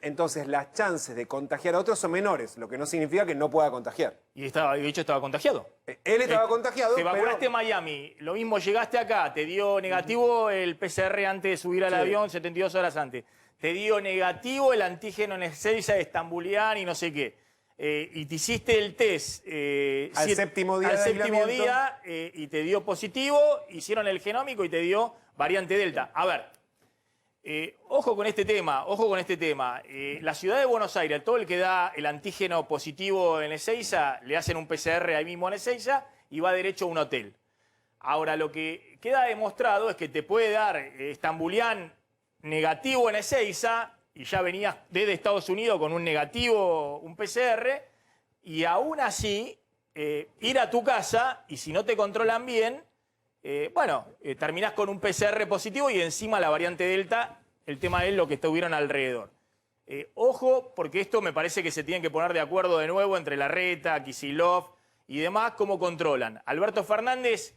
entonces las chances de contagiar a otros son menores, lo que no significa que no pueda contagiar. Y de hecho estaba contagiado. Él estaba contagiado, te vacunaste pero... en Miami, lo mismo llegaste acá, te dio negativo el PCR antes de subir al avión, 72 horas antes. Te dio negativo el antígeno en Ezeiza de Estambulián y no sé qué. Y te hiciste el test al séptimo día y te dio positivo, hicieron el genómico y te dio variante Delta. A ver, ojo con este tema, la ciudad de Buenos Aires, todo el que da el antígeno positivo en Ezeiza, le hacen un PCR ahí mismo en Ezeiza y va derecho a un hotel. Ahora, lo que queda demostrado es que te puede dar Estambulián negativo en Ezeiza y ya venías desde Estados Unidos con un negativo, un PCR, y aún así ir a tu casa y si no te controlan bien, terminás con un PCR positivo y encima la variante Delta, el tema es lo que estuvieron alrededor. Ojo, porque esto me parece que se tienen que poner de acuerdo de nuevo entre Larreta, Kicillof y demás, cómo controlan. Alberto Fernández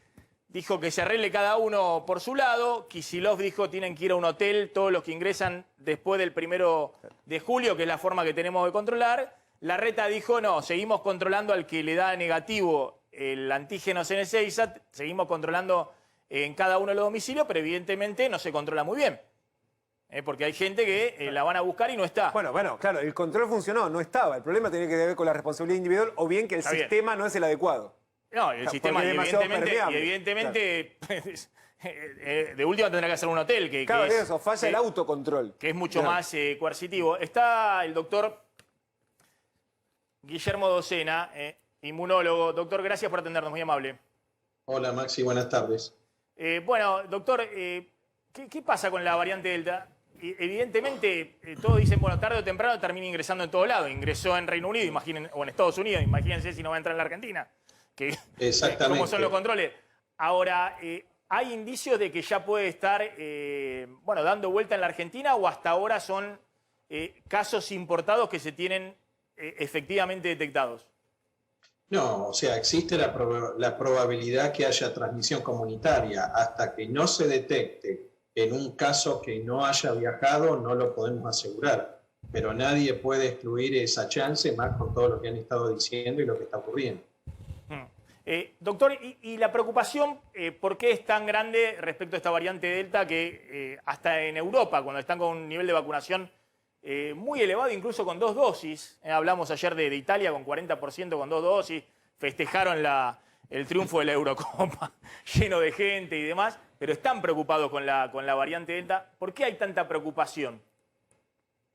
dijo que se arregle cada uno por su lado. Kicillof dijo tienen que ir a un hotel todos los que ingresan después del 1 de julio, que es la forma que tenemos de controlar. Larreta dijo no, seguimos controlando al que le da negativo el antígeno en Ezeiza, seguimos controlando en cada uno de los domicilios, pero evidentemente no se controla muy bien. Porque hay gente que la van a buscar y no está. Bueno, claro, el control funcionó, no estaba. El problema tiene que ver con la responsabilidad individual o bien que el sistema no es el adecuado. No, el sistema, es demasiado evidentemente, permeable. claro. de última tendrá que hacer un hotel, Claro, eso, falla el autocontrol. que es mucho Claro. más coercitivo. Está el doctor Guillermo Docena, inmunólogo. Doctor, gracias por atendernos, muy amable. Hola Maxi, buenas tardes. Bueno, doctor, ¿qué pasa con la variante Delta? Evidentemente, todos dicen, bueno, tarde o temprano termina ingresando en todos lados. Ingresó en Reino Unido, o en Estados Unidos, imagínense si no va a entrar en la Argentina. Exactamente. ¿Cómo son los controles? Ahora, ¿hay indicios de que ya puede estar, bueno, dando vuelta en la Argentina o hasta ahora son casos importados que se tienen efectivamente detectados? No, o sea, existe la probabilidad que haya transmisión comunitaria. Hasta que no se detecte en un caso que no haya viajado, no lo podemos asegurar. Pero nadie puede excluir esa chance, más con todo lo que han estado diciendo y lo que está ocurriendo. Doctor, y la preocupación, ¿por qué es tan grande respecto a esta variante Delta que hasta en Europa, cuando están con un nivel de vacunación muy elevado, incluso con 2 dosis, hablamos ayer de Italia con 40% con 2 dosis, festejaron el triunfo de la Eurocopa, lleno de gente y demás, pero están preocupados con la variante Delta? ¿Por qué hay tanta preocupación?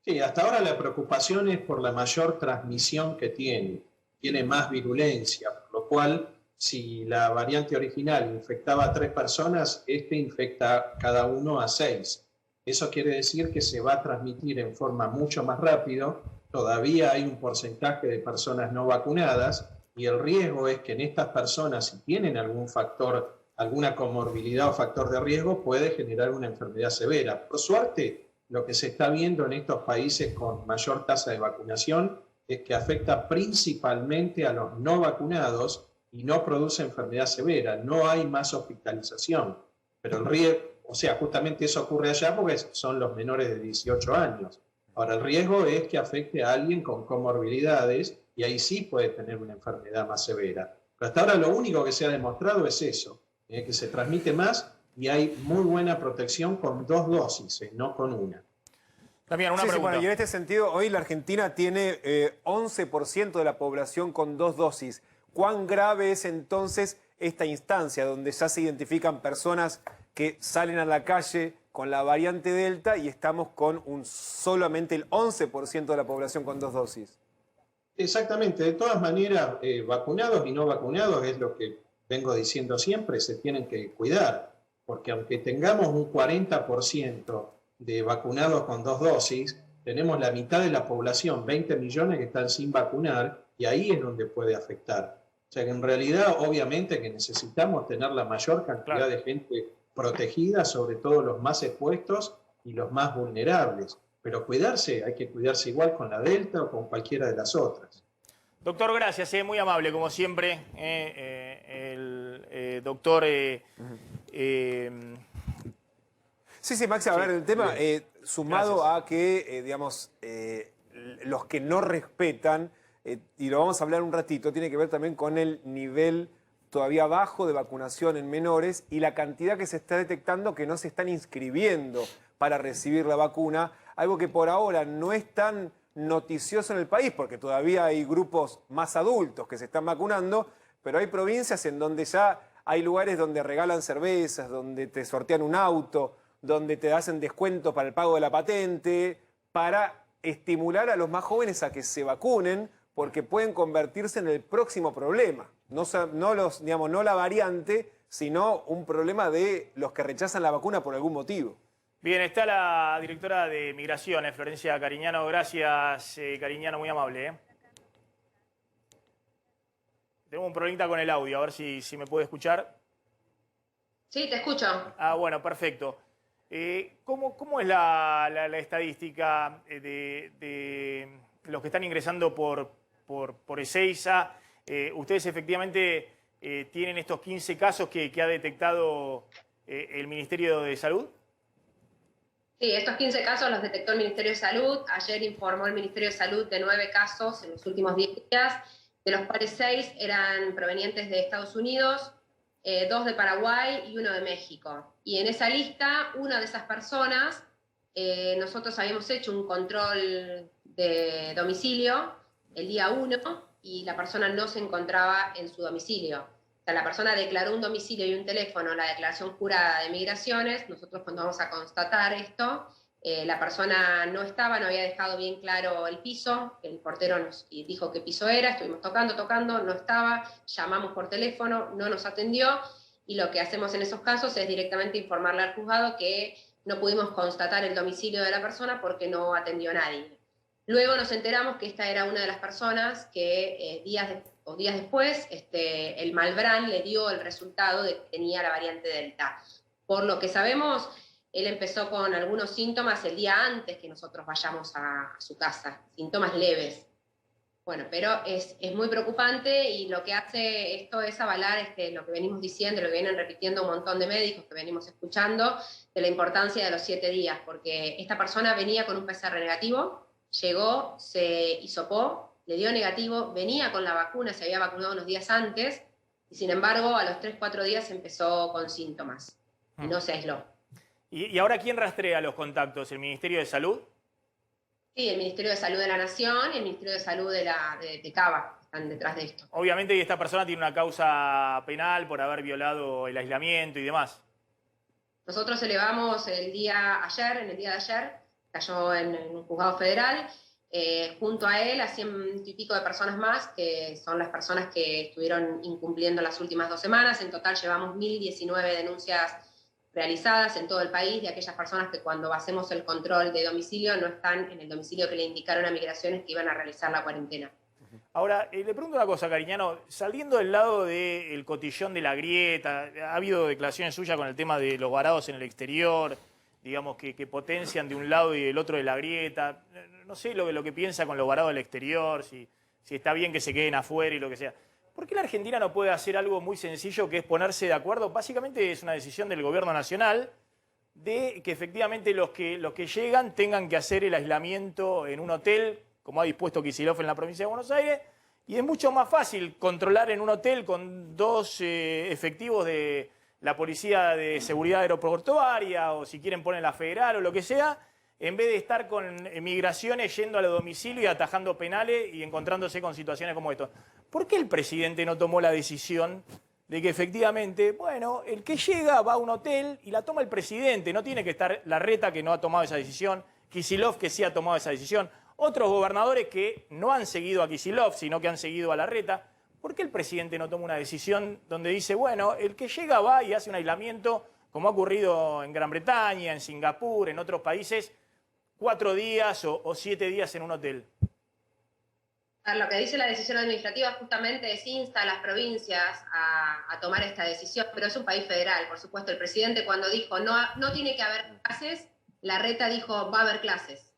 Sí, hasta ahora la preocupación es por la mayor transmisión que tiene más virulencia, por lo cual si la variante original infectaba a 3 personas, este infecta cada uno a 6. Eso quiere decir que se va a transmitir en forma mucho más rápido. Todavía hay un porcentaje de personas no vacunadas y el riesgo es que en estas personas, si tienen algún factor, alguna comorbilidad o factor de riesgo, puede generar una enfermedad severa. Por suerte, lo que se está viendo en estos países con mayor tasa de vacunación es que afecta principalmente a los no vacunados y no produce enfermedad severa. No hay más hospitalización, pero el riesgo, o sea, justamente eso ocurre allá porque son los menores de 18 años. Ahora, el riesgo es que afecte a alguien con comorbilidades y ahí sí puede tener una enfermedad más severa. Pero hasta ahora lo único que se ha demostrado es eso, que se transmite más y hay muy buena protección con 2 dosis, no con una. También una pregunta. Bueno, y en este sentido, hoy la Argentina tiene 11% de la población con 2 dosis. ¿Cuán grave es entonces esta instancia donde ya se identifican personas que salen a la calle con la variante Delta y estamos con solamente el 11% de la población con 2 dosis? Exactamente, de todas maneras, vacunados y no vacunados es lo que vengo diciendo siempre, se tienen que cuidar, porque aunque tengamos un 40% de vacunados con 2 dosis, tenemos la mitad de la población, 20 millones que están sin vacunar, y ahí es donde puede afectar. O sea que en realidad, obviamente que necesitamos tener la mayor cantidad de gente protegida, sobre todo los más expuestos y los más vulnerables. Pero cuidarse, hay que cuidarse igual con la Delta o con cualquiera de las otras. Doctor, gracias, muy amable, como siempre. El doctor... Sí, Maxi, a ver, el tema, sumado Gracias. a que, digamos, los que no respetan, y lo vamos a hablar un ratito, tiene que ver también con el nivel todavía bajo de vacunación en menores y la cantidad que se está detectando que no se están inscribiendo para recibir la vacuna, algo que por ahora no es tan noticioso en el país, porque todavía hay grupos más adultos que se están vacunando, pero hay provincias en donde ya hay lugares donde regalan cervezas, donde te sortean un auto, donde te hacen descuento para el pago de la patente, para estimular a los más jóvenes a que se vacunen, porque pueden convertirse en el próximo problema. No la variante, sino un problema de los que rechazan la vacuna por algún motivo. Bien, está la directora de Migraciones, Florencia Cariñano. Gracias, Cariñano, muy amable. Tengo un problemita con el audio, a ver si me puede escuchar. Sí, te escucho. Bueno, perfecto. ¿Cómo es la estadística de los que están ingresando por Ezeiza? ¿Ustedes efectivamente tienen estos 15 casos que ha detectado el Ministerio de Salud? Sí, estos 15 casos los detectó el Ministerio de Salud. Ayer informó el Ministerio de Salud de 9 casos en los últimos 10 días, de los cuales 6 eran provenientes de Estados Unidos, 2 de Paraguay y 1 de México. Y en esa lista, una de esas personas, nosotros habíamos hecho un control de domicilio el día 1 y la persona no se encontraba en su domicilio. O sea, la persona declaró un domicilio y un teléfono, la declaración jurada de migraciones. Nosotros cuando vamos a constatar esto, la persona no estaba, no había dejado bien claro el piso, el portero nos dijo qué piso era, estuvimos tocando, no estaba, llamamos por teléfono, no nos atendió, y lo que hacemos en esos casos es directamente informarle al juzgado que no pudimos constatar el domicilio de la persona porque no atendió a nadie. Luego nos enteramos que esta era una de las personas que días después el Malbrán le dio el resultado de que tenía la variante Delta. Por lo que sabemos, él empezó con algunos síntomas el día antes que nosotros vayamos a su casa, síntomas leves. Bueno, pero es muy preocupante, y lo que hace esto es avalar lo que venimos diciendo, lo que vienen repitiendo un montón de médicos que venimos escuchando, de la importancia de los 7 días, porque esta persona venía con un PCR negativo, llegó, se hisopó, le dio negativo, venía con la vacuna, se había vacunado unos días antes, y sin embargo a los 3-4 días empezó con síntomas, y no se aisló. ¿Y ahora quién rastrea los contactos? ¿El Ministerio de Salud? Sí, el Ministerio de Salud de la Nación y el Ministerio de Salud de Cava están detrás de esto. Obviamente esta persona tiene una causa penal por haber violado el aislamiento y demás. Nosotros elevamos en el día de ayer, cayó en un juzgado federal, junto a él a 100 y pico de personas más, que son las personas que estuvieron incumpliendo las últimas 2 semanas. En total llevamos 1019 denuncias realizadas en todo el país de aquellas personas que cuando hacemos el control de domicilio no están en el domicilio que le indicaron a Migraciones que iban a realizar la cuarentena. Ahora, le pregunto una cosa, Cariñano, saliendo del lado del cotillón de la grieta, ha habido declaraciones suyas con el tema de los varados en el exterior, digamos, que potencian de un lado y del otro de la grieta. No sé lo que piensa con los varados del exterior, si está bien que se queden afuera y lo que sea. ¿Por qué la Argentina no puede hacer algo muy sencillo, que es ponerse de acuerdo? Básicamente es una decisión del gobierno nacional de que efectivamente los que llegan tengan que hacer el aislamiento en un hotel, como ha dispuesto Kicillof en la provincia de Buenos Aires, y es mucho más fácil controlar en un hotel con 2 efectivos de la Policía de Seguridad Aeroportuaria, o si quieren ponen la Federal o lo que sea, en vez de estar con migraciones yendo a los domicilios y atajando penales y encontrándose con situaciones como esto. ¿Por qué el presidente no tomó la decisión de que efectivamente, bueno, el que llega va a un hotel y la toma el presidente? No tiene que estar Larreta, que no ha tomado esa decisión, Kicillof, que sí ha tomado esa decisión, otros gobernadores que no han seguido a Kicillof, sino que han seguido a Larreta. ¿Por qué el presidente no toma una decisión donde dice, bueno, el que llega va y hace un aislamiento, como ha ocurrido en Gran Bretaña, en Singapur, en otros países, 4 días o 7 días en un hotel? Lo que dice la decisión administrativa justamente es insta a las provincias a tomar esta decisión, pero es un país federal, por supuesto. El presidente cuando dijo no tiene que haber clases, Larreta dijo va a haber clases.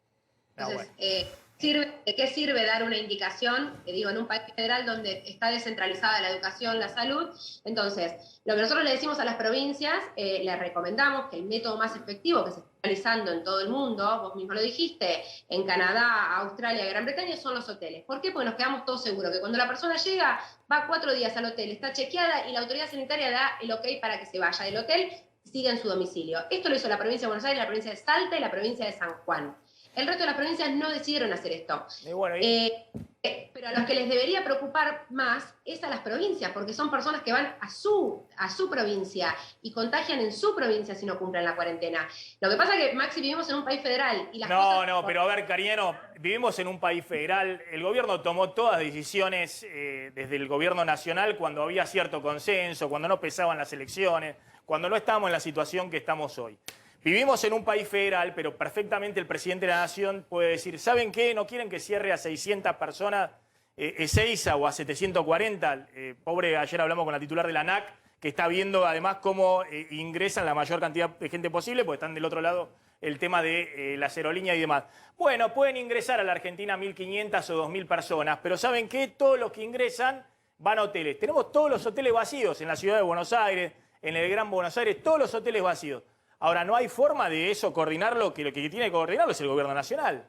Entonces, ¿de qué sirve dar una indicación? En un país federal donde está descentralizada la educación, la salud. Entonces, lo que nosotros le decimos a las provincias, les recomendamos que el método más efectivo que se está realizando en todo el mundo, vos mismo lo dijiste, en Canadá, Australia, Gran Bretaña, son los hoteles. ¿Por qué? Porque nos quedamos todos seguros que cuando la persona llega, va 4 días al hotel, está chequeada y la autoridad sanitaria da el ok para que se vaya del hotel y siga en su domicilio. Esto lo hizo la provincia de Buenos Aires, la provincia de Salta y la provincia de San Juan. El resto de las provincias no decidieron hacer esto. Pero a los que les debería preocupar más es a las provincias, porque son personas que van a su provincia y contagian en su provincia si no cumplen la cuarentena. Lo que pasa es que, Maxi, vivimos en un país federal. Y las cosas... pero a ver, Cariñano, vivimos en un país federal. El gobierno tomó todas decisiones desde el gobierno nacional cuando había cierto consenso, cuando no pesaban las elecciones, cuando no estábamos en la situación que estamos hoy. Vivimos en un país federal, pero perfectamente el presidente de la Nación puede decir, ¿saben qué? ¿No quieren que cierre a 600 personas Ezeiza o a 740? Pobre, ayer hablamos con la titular de la ANAC, que está viendo además cómo ingresan la mayor cantidad de gente posible, porque están del otro lado el tema de las aerolíneas y demás. Bueno, pueden ingresar a la Argentina 1.500 o 2.000 personas, pero ¿saben qué? Todos los que ingresan van a hoteles. Tenemos todos los hoteles vacíos en la ciudad de Buenos Aires, en el Gran Buenos Aires, todos los hoteles vacíos. Ahora, no hay forma de eso coordinarlo, que lo que tiene que coordinarlo es el gobierno nacional.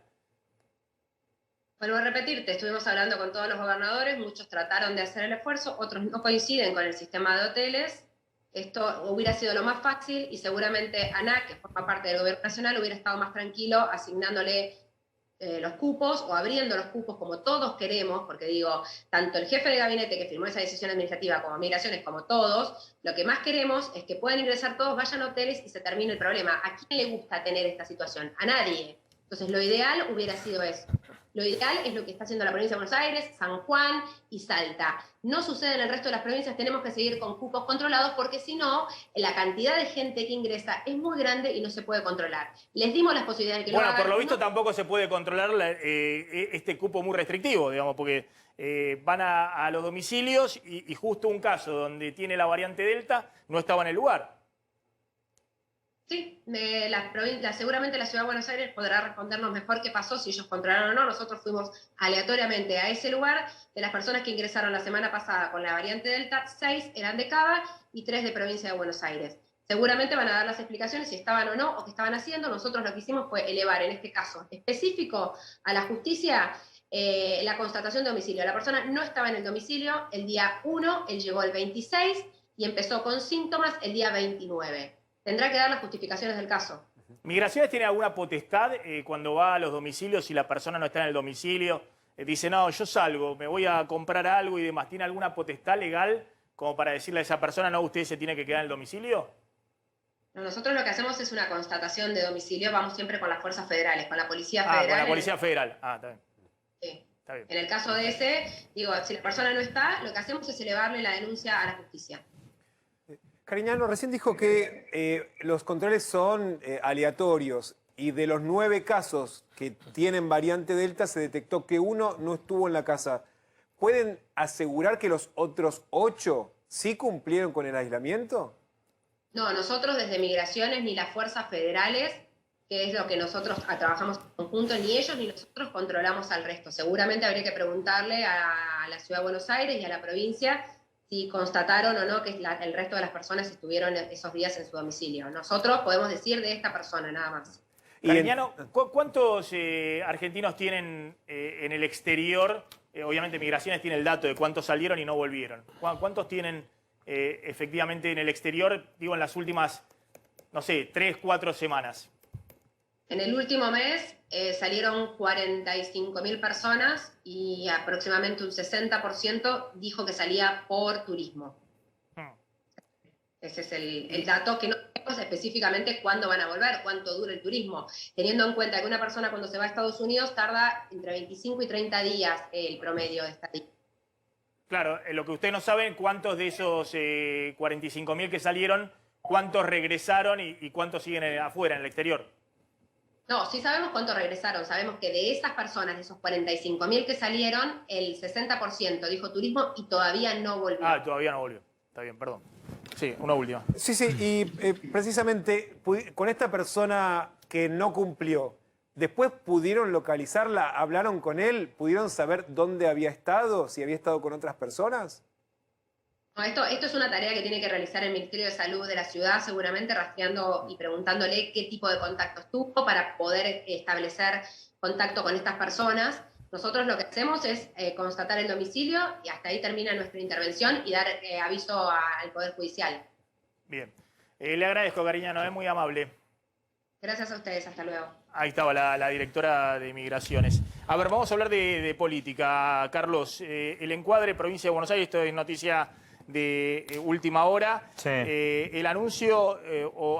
Vuelvo a repetirte, estuvimos hablando con todos los gobernadores, muchos trataron de hacer el esfuerzo, otros no coinciden con el sistema de hoteles. Esto hubiera sido lo más fácil y seguramente ANAC, que forma parte del gobierno nacional, hubiera estado más tranquilo asignándole los cupos o abriendo los cupos como todos queremos, porque digo, tanto el jefe de gabinete que firmó esa decisión administrativa como Migraciones, como todos, lo que más queremos es que puedan ingresar todos, vayan a hoteles y se termine el problema. ¿A quién le gusta tener esta situación? A nadie. Entonces lo ideal hubiera sido eso. Lo ideal es lo que está haciendo la provincia de Buenos Aires, San Juan y Salta. No sucede en el resto de las provincias, tenemos que seguir con cupos controlados porque si no, la cantidad de gente que ingresa es muy grande y no se puede controlar. Les dimos las posibilidades de que lo hagan. Bueno, por lo visto tampoco se puede controlar este cupo muy restrictivo, digamos, porque van a los domicilios y justo un caso donde tiene la variante Delta no estaba en el lugar. Sí, seguramente la Ciudad de Buenos Aires podrá respondernos mejor qué pasó, si ellos controlaron o no. Nosotros fuimos aleatoriamente a ese lugar. De las personas que ingresaron la semana pasada con la variante Delta, 6 eran de Cava y 3 de provincia de Buenos Aires. Seguramente van a dar las explicaciones si estaban o no, o qué estaban haciendo. Nosotros lo que hicimos fue elevar, en este caso específico, a la justicia la constatación de domicilio. La persona no estaba en el domicilio el día 1, él llegó el 26 y empezó con síntomas el día 29. Tendrá que dar las justificaciones del caso. ¿Migraciones tiene alguna potestad cuando va a los domicilios y la persona no está en el domicilio? Dice, no, yo salgo, me voy a comprar algo y demás. ¿Tiene alguna potestad legal como para decirle a esa persona, no, usted se tiene que quedar en el domicilio? No, nosotros lo que hacemos es una constatación de domicilio. Vamos siempre con las fuerzas federales, con la Policía Federal. Con la Policía Federal. Está bien. Sí. Está bien. En el caso de ese, digo, si la persona no está, lo que hacemos es elevarle la denuncia a la justicia. Cariñano, recién dijo que los controles son aleatorios y de los 9 casos que tienen variante Delta se detectó que uno no estuvo en la casa. ¿Pueden asegurar que los otros 8 sí cumplieron con el aislamiento? No, nosotros desde Migraciones ni las fuerzas federales, que es lo que nosotros trabajamos en conjunto, ni ellos ni nosotros controlamos al resto. Seguramente habría que preguntarle a la Ciudad de Buenos Aires y a la provincia si constataron o no que el resto de las personas estuvieron esos días en su domicilio. Nosotros podemos decir de esta persona, nada más. Cariñano, ¿cuántos argentinos tienen en el exterior? Obviamente Migraciones tiene el dato de cuántos salieron y no volvieron. ¿Cuántos tienen efectivamente en el exterior, digo, en las últimas, no sé, 3, 4 semanas? En el último mes salieron 45.000 personas y aproximadamente un 60% dijo que salía por turismo. Ese es el dato que no sabemos específicamente cuándo van a volver, cuánto dura el turismo, teniendo en cuenta que una persona cuando se va a Estados Unidos tarda entre 25 y 30 días el promedio de estadía. Claro, lo que ustedes no saben, cuántos de esos 45.000 que salieron, cuántos regresaron y cuántos siguen afuera, en el exterior. No, sí sabemos cuántos regresaron. Sabemos que de esas personas, de esos 45.000 que salieron, el 60% dijo turismo y todavía no volvió. Todavía no volvió. Está bien, perdón. Sí, una última. Sí, y precisamente con esta persona que no cumplió, ¿después pudieron localizarla? ¿Hablaron con él? ¿Pudieron saber dónde había estado? ¿Si había estado con otras personas? No, esto es una tarea que tiene que realizar el Ministerio de Salud de la ciudad, seguramente rastreando y preguntándole qué tipo de contactos tuvo para poder establecer contacto con estas personas. Nosotros lo que hacemos es constatar el domicilio y hasta ahí termina nuestra intervención y dar aviso al Poder Judicial. Bien. Le agradezco, Cariñano, es muy amable. Gracias a ustedes, hasta luego. Ahí estaba la directora de Migraciones. A ver, vamos a hablar de política, Carlos. El encuadre, provincia de Buenos Aires, esto es noticia de última hora. Sí. El anuncio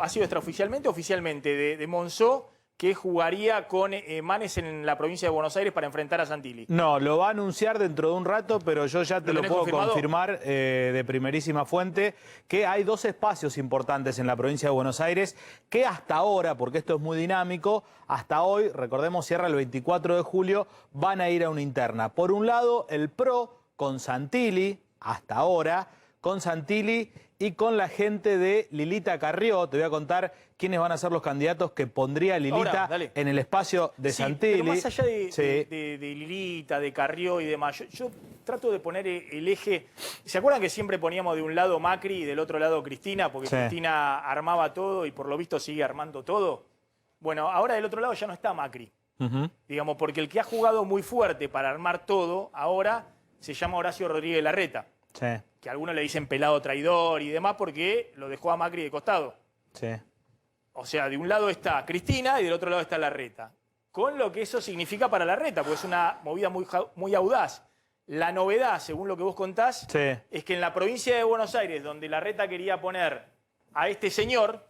ha sido extraoficialmente, oficialmente, de Monzó, que jugaría con Manes en la provincia de Buenos Aires para enfrentar a Santilli. No, lo va a anunciar dentro de un rato, pero yo ya te lo puedo confirmar de primerísima fuente, que hay 2 espacios importantes en la provincia de Buenos Aires que hasta ahora, porque esto es muy dinámico, hasta hoy, recordemos, cierra el 24 de julio, van a ir a una interna. Por un lado, el PRO con Santilli, hasta ahora, con Santilli y con la gente de Lilita Carrió. Te voy a contar quiénes van a ser los candidatos que pondría Lilita en el espacio de Santilli. Pero más allá de Lilita, de Carrió y demás, yo trato de poner el eje. ¿Se acuerdan que siempre poníamos de un lado Macri y del otro lado Cristina? Porque Cristina armaba todo y por lo visto sigue armando todo. Bueno, ahora del otro lado ya no está Macri. Digamos, porque el que ha jugado muy fuerte para armar todo ahora se llama Horacio Rodríguez Larreta. Que algunos le dicen pelado traidor y demás porque lo dejó a Macri de costado. O sea, de un lado está Cristina y del otro lado está Larreta. con lo que eso significa para Larreta, porque es una movida muy audaz. La novedad, según lo que vos contás, es que en la provincia de Buenos Aires, donde Larreta quería poner a este señor,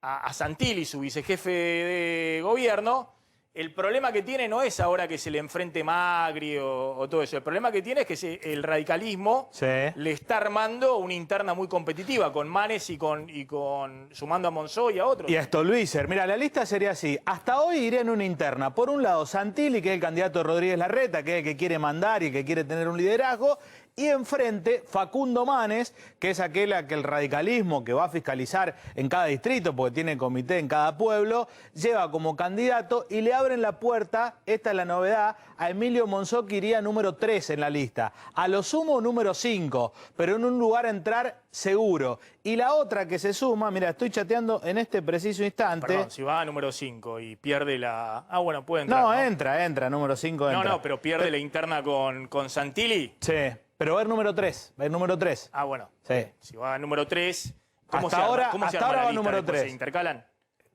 a Santilli, su vicejefe de gobierno, el problema que tiene no es ahora que se le enfrente Macri o todo eso. El problema que tiene es que el radicalismo le está armando una interna muy competitiva con Manes y con sumando a Monzó y a otros. Y a Stolbizer. Mira, la lista sería así. Hasta hoy iría en una interna. Por un lado, Santilli, que es el candidato de Rodríguez Larreta, que es el que quiere mandar y que quiere tener un liderazgo. Y enfrente, Facundo Manes, que es aquel a que el radicalismo que va a fiscalizar en cada distrito, porque tiene comité en cada pueblo, lleva como candidato y le abren la puerta, esta es la novedad, a Emilio Monzó, que iría número 3 en la lista. A lo sumo número 5, pero en un lugar a entrar seguro. Y la otra que se suma, mira, estoy chateando en este preciso instante. Perdón, si va a número 5 y pierde la... Ah, bueno, puede entrar. No, entra, número 5 entra. No, pero pierde la interna con Santilli. Sí. Pero va el número 3, va el número 3. Ah, bueno. Sí. Si va al número 3, ¿cómo hasta se arma? ahora, ¿Cómo se hasta arma ahora la va lista? número ¿Después 3. se intercalan?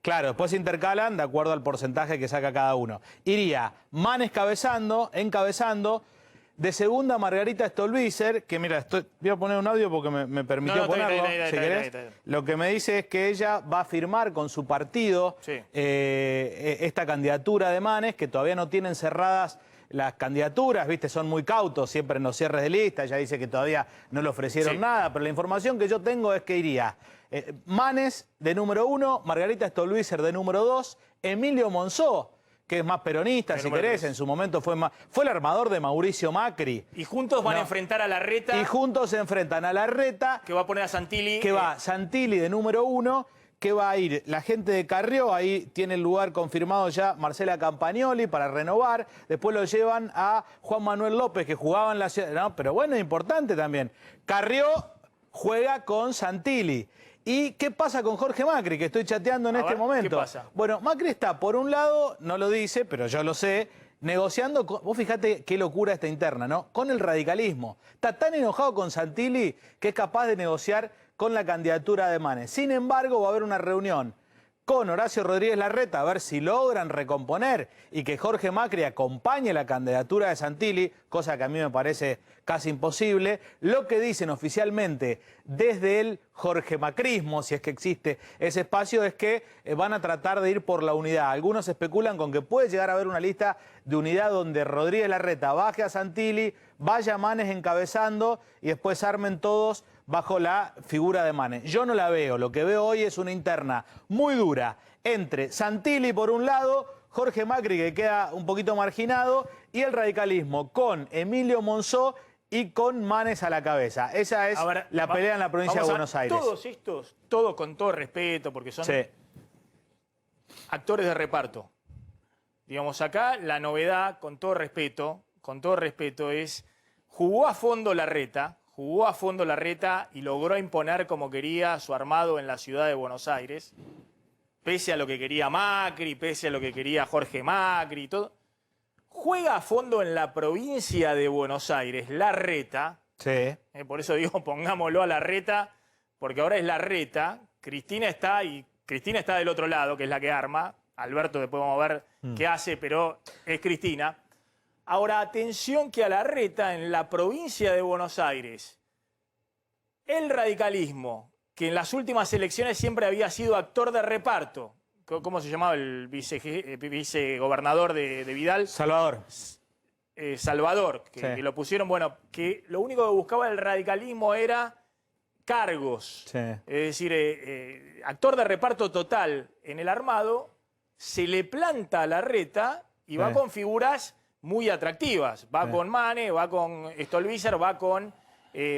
Claro, después se intercalan de acuerdo al porcentaje que saca cada uno. Iría Manes encabezando. De segunda, Margarita Stolbizer, que mira, voy a poner un audio porque me permitió ponerlo, si querés. Lo que me dice es que ella va a firmar con su partido esta candidatura de Manes, que todavía no tienen cerradas las candidaturas, viste, son muy cautos siempre en los cierres de lista. Ella dice que todavía no le ofrecieron nada, pero la información que yo tengo es que iría Manes de número 1, Margarita Stolbizer de número 2, Emilio Monzó, que es más peronista, si querés, en su momento fue el armador de Mauricio Macri. Y juntos van a enfrentar a Larreta. Y juntos se enfrentan a Larreta. Que va a poner a Santilli. Que va Santilli de número 1, que va a ir la gente de Carrió, ahí tiene el lugar confirmado ya Marcela Campagnoli para renovar. Después lo llevan a Juan Manuel López, que jugaba en la ciudad. No, pero bueno, es importante también. Carrió juega con Santilli. ¿Y qué pasa con Jorge Macri, que estoy chateando en este momento? ¿Qué pasa? Bueno, Macri está, por un lado, no lo dice, pero yo lo sé, negociando, vos fíjate qué locura esta interna, ¿no? Con el radicalismo. Está tan enojado con Santilli que es capaz de negociar con la candidatura de Manes. Sin embargo, va a haber una reunión con Horacio Rodríguez Larreta a ver si logran recomponer y que Jorge Macri acompañe la candidatura de Santilli, cosa que a mí me parece casi imposible. Lo que dicen oficialmente desde el Jorge Macrismo, si es que existe ese espacio, es que van a tratar de ir por la unidad. Algunos especulan con que puede llegar a haber una lista de unidad donde Rodríguez Larreta baje a Santilli, vaya Manes encabezando y después armen todos bajo la figura de Manes. Yo no la veo, lo que veo hoy es una interna muy dura entre Santilli por un lado, Jorge Macri que queda un poquito marginado y el radicalismo con Emilio Monzó y con Manes a la cabeza. Esa es la pelea en la provincia de Buenos Aires. Todos estos, todo con todo respeto, porque son actores de reparto. Digamos, acá la novedad, con todo respeto, es jugó a fondo Larreta y logró imponer como quería su armado en la ciudad de Buenos Aires, pese a lo que quería Macri, pese a lo que quería Jorge Macri y todo. Juega a fondo en la provincia de Buenos Aires, Larreta. Por eso digo, pongámoslo a Larreta, porque ahora es Larreta. Cristina está del otro lado, que es la que arma. Alberto, después vamos a ver qué hace, pero es Cristina. Ahora, atención que a Larreta, en la provincia de Buenos Aires, el radicalismo, que en las últimas elecciones siempre había sido actor de reparto. ¿Cómo se llamaba el vicegobernador de Vidal? Salvador. Salvador, que lo pusieron, bueno, que lo único que buscaba el radicalismo era cargos. Es decir, actor de reparto total en el armado, se le planta a Larreta y va con figuras muy atractivas. Va con Manes, va con Stolbizer, va con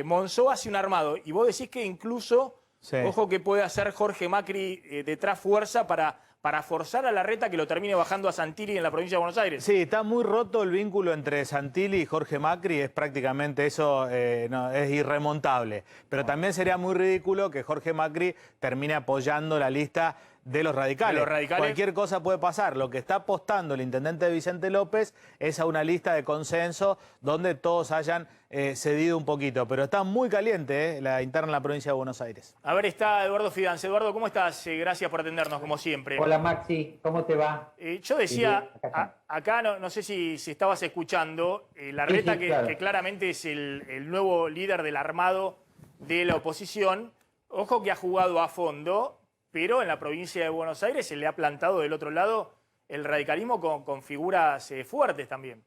Monzó, hace un armado. Y vos decís que incluso, ojo que puede hacer Jorge Macri detrás fuerza para forzar a Larreta que lo termine bajando a Santilli en la provincia de Buenos Aires. Sí, está muy roto el vínculo entre Santilli y Jorge Macri, es prácticamente eso, es irremontable. Pero también sería muy ridículo que Jorge Macri termine apoyando la lista de los radicales. De los radicales. Cualquier cosa puede pasar. Lo que está apostando el intendente Vicente López es a una lista de consenso donde todos hayan cedido un poquito. Pero está muy caliente la interna en la provincia de Buenos Aires. A ver, está Eduardo Fidanza. Eduardo, ¿cómo estás? Gracias por atendernos, como siempre. Hola Maxi, ¿cómo te va? Yo decía, Bien, acá acá no sé si estabas escuchando, Larreta, Sí, claro. que claramente es el nuevo líder del armado de la oposición. Ojo que ha jugado a fondo, pero en la provincia de Buenos Aires se le ha plantado del otro lado el radicalismo con figuras fuertes también.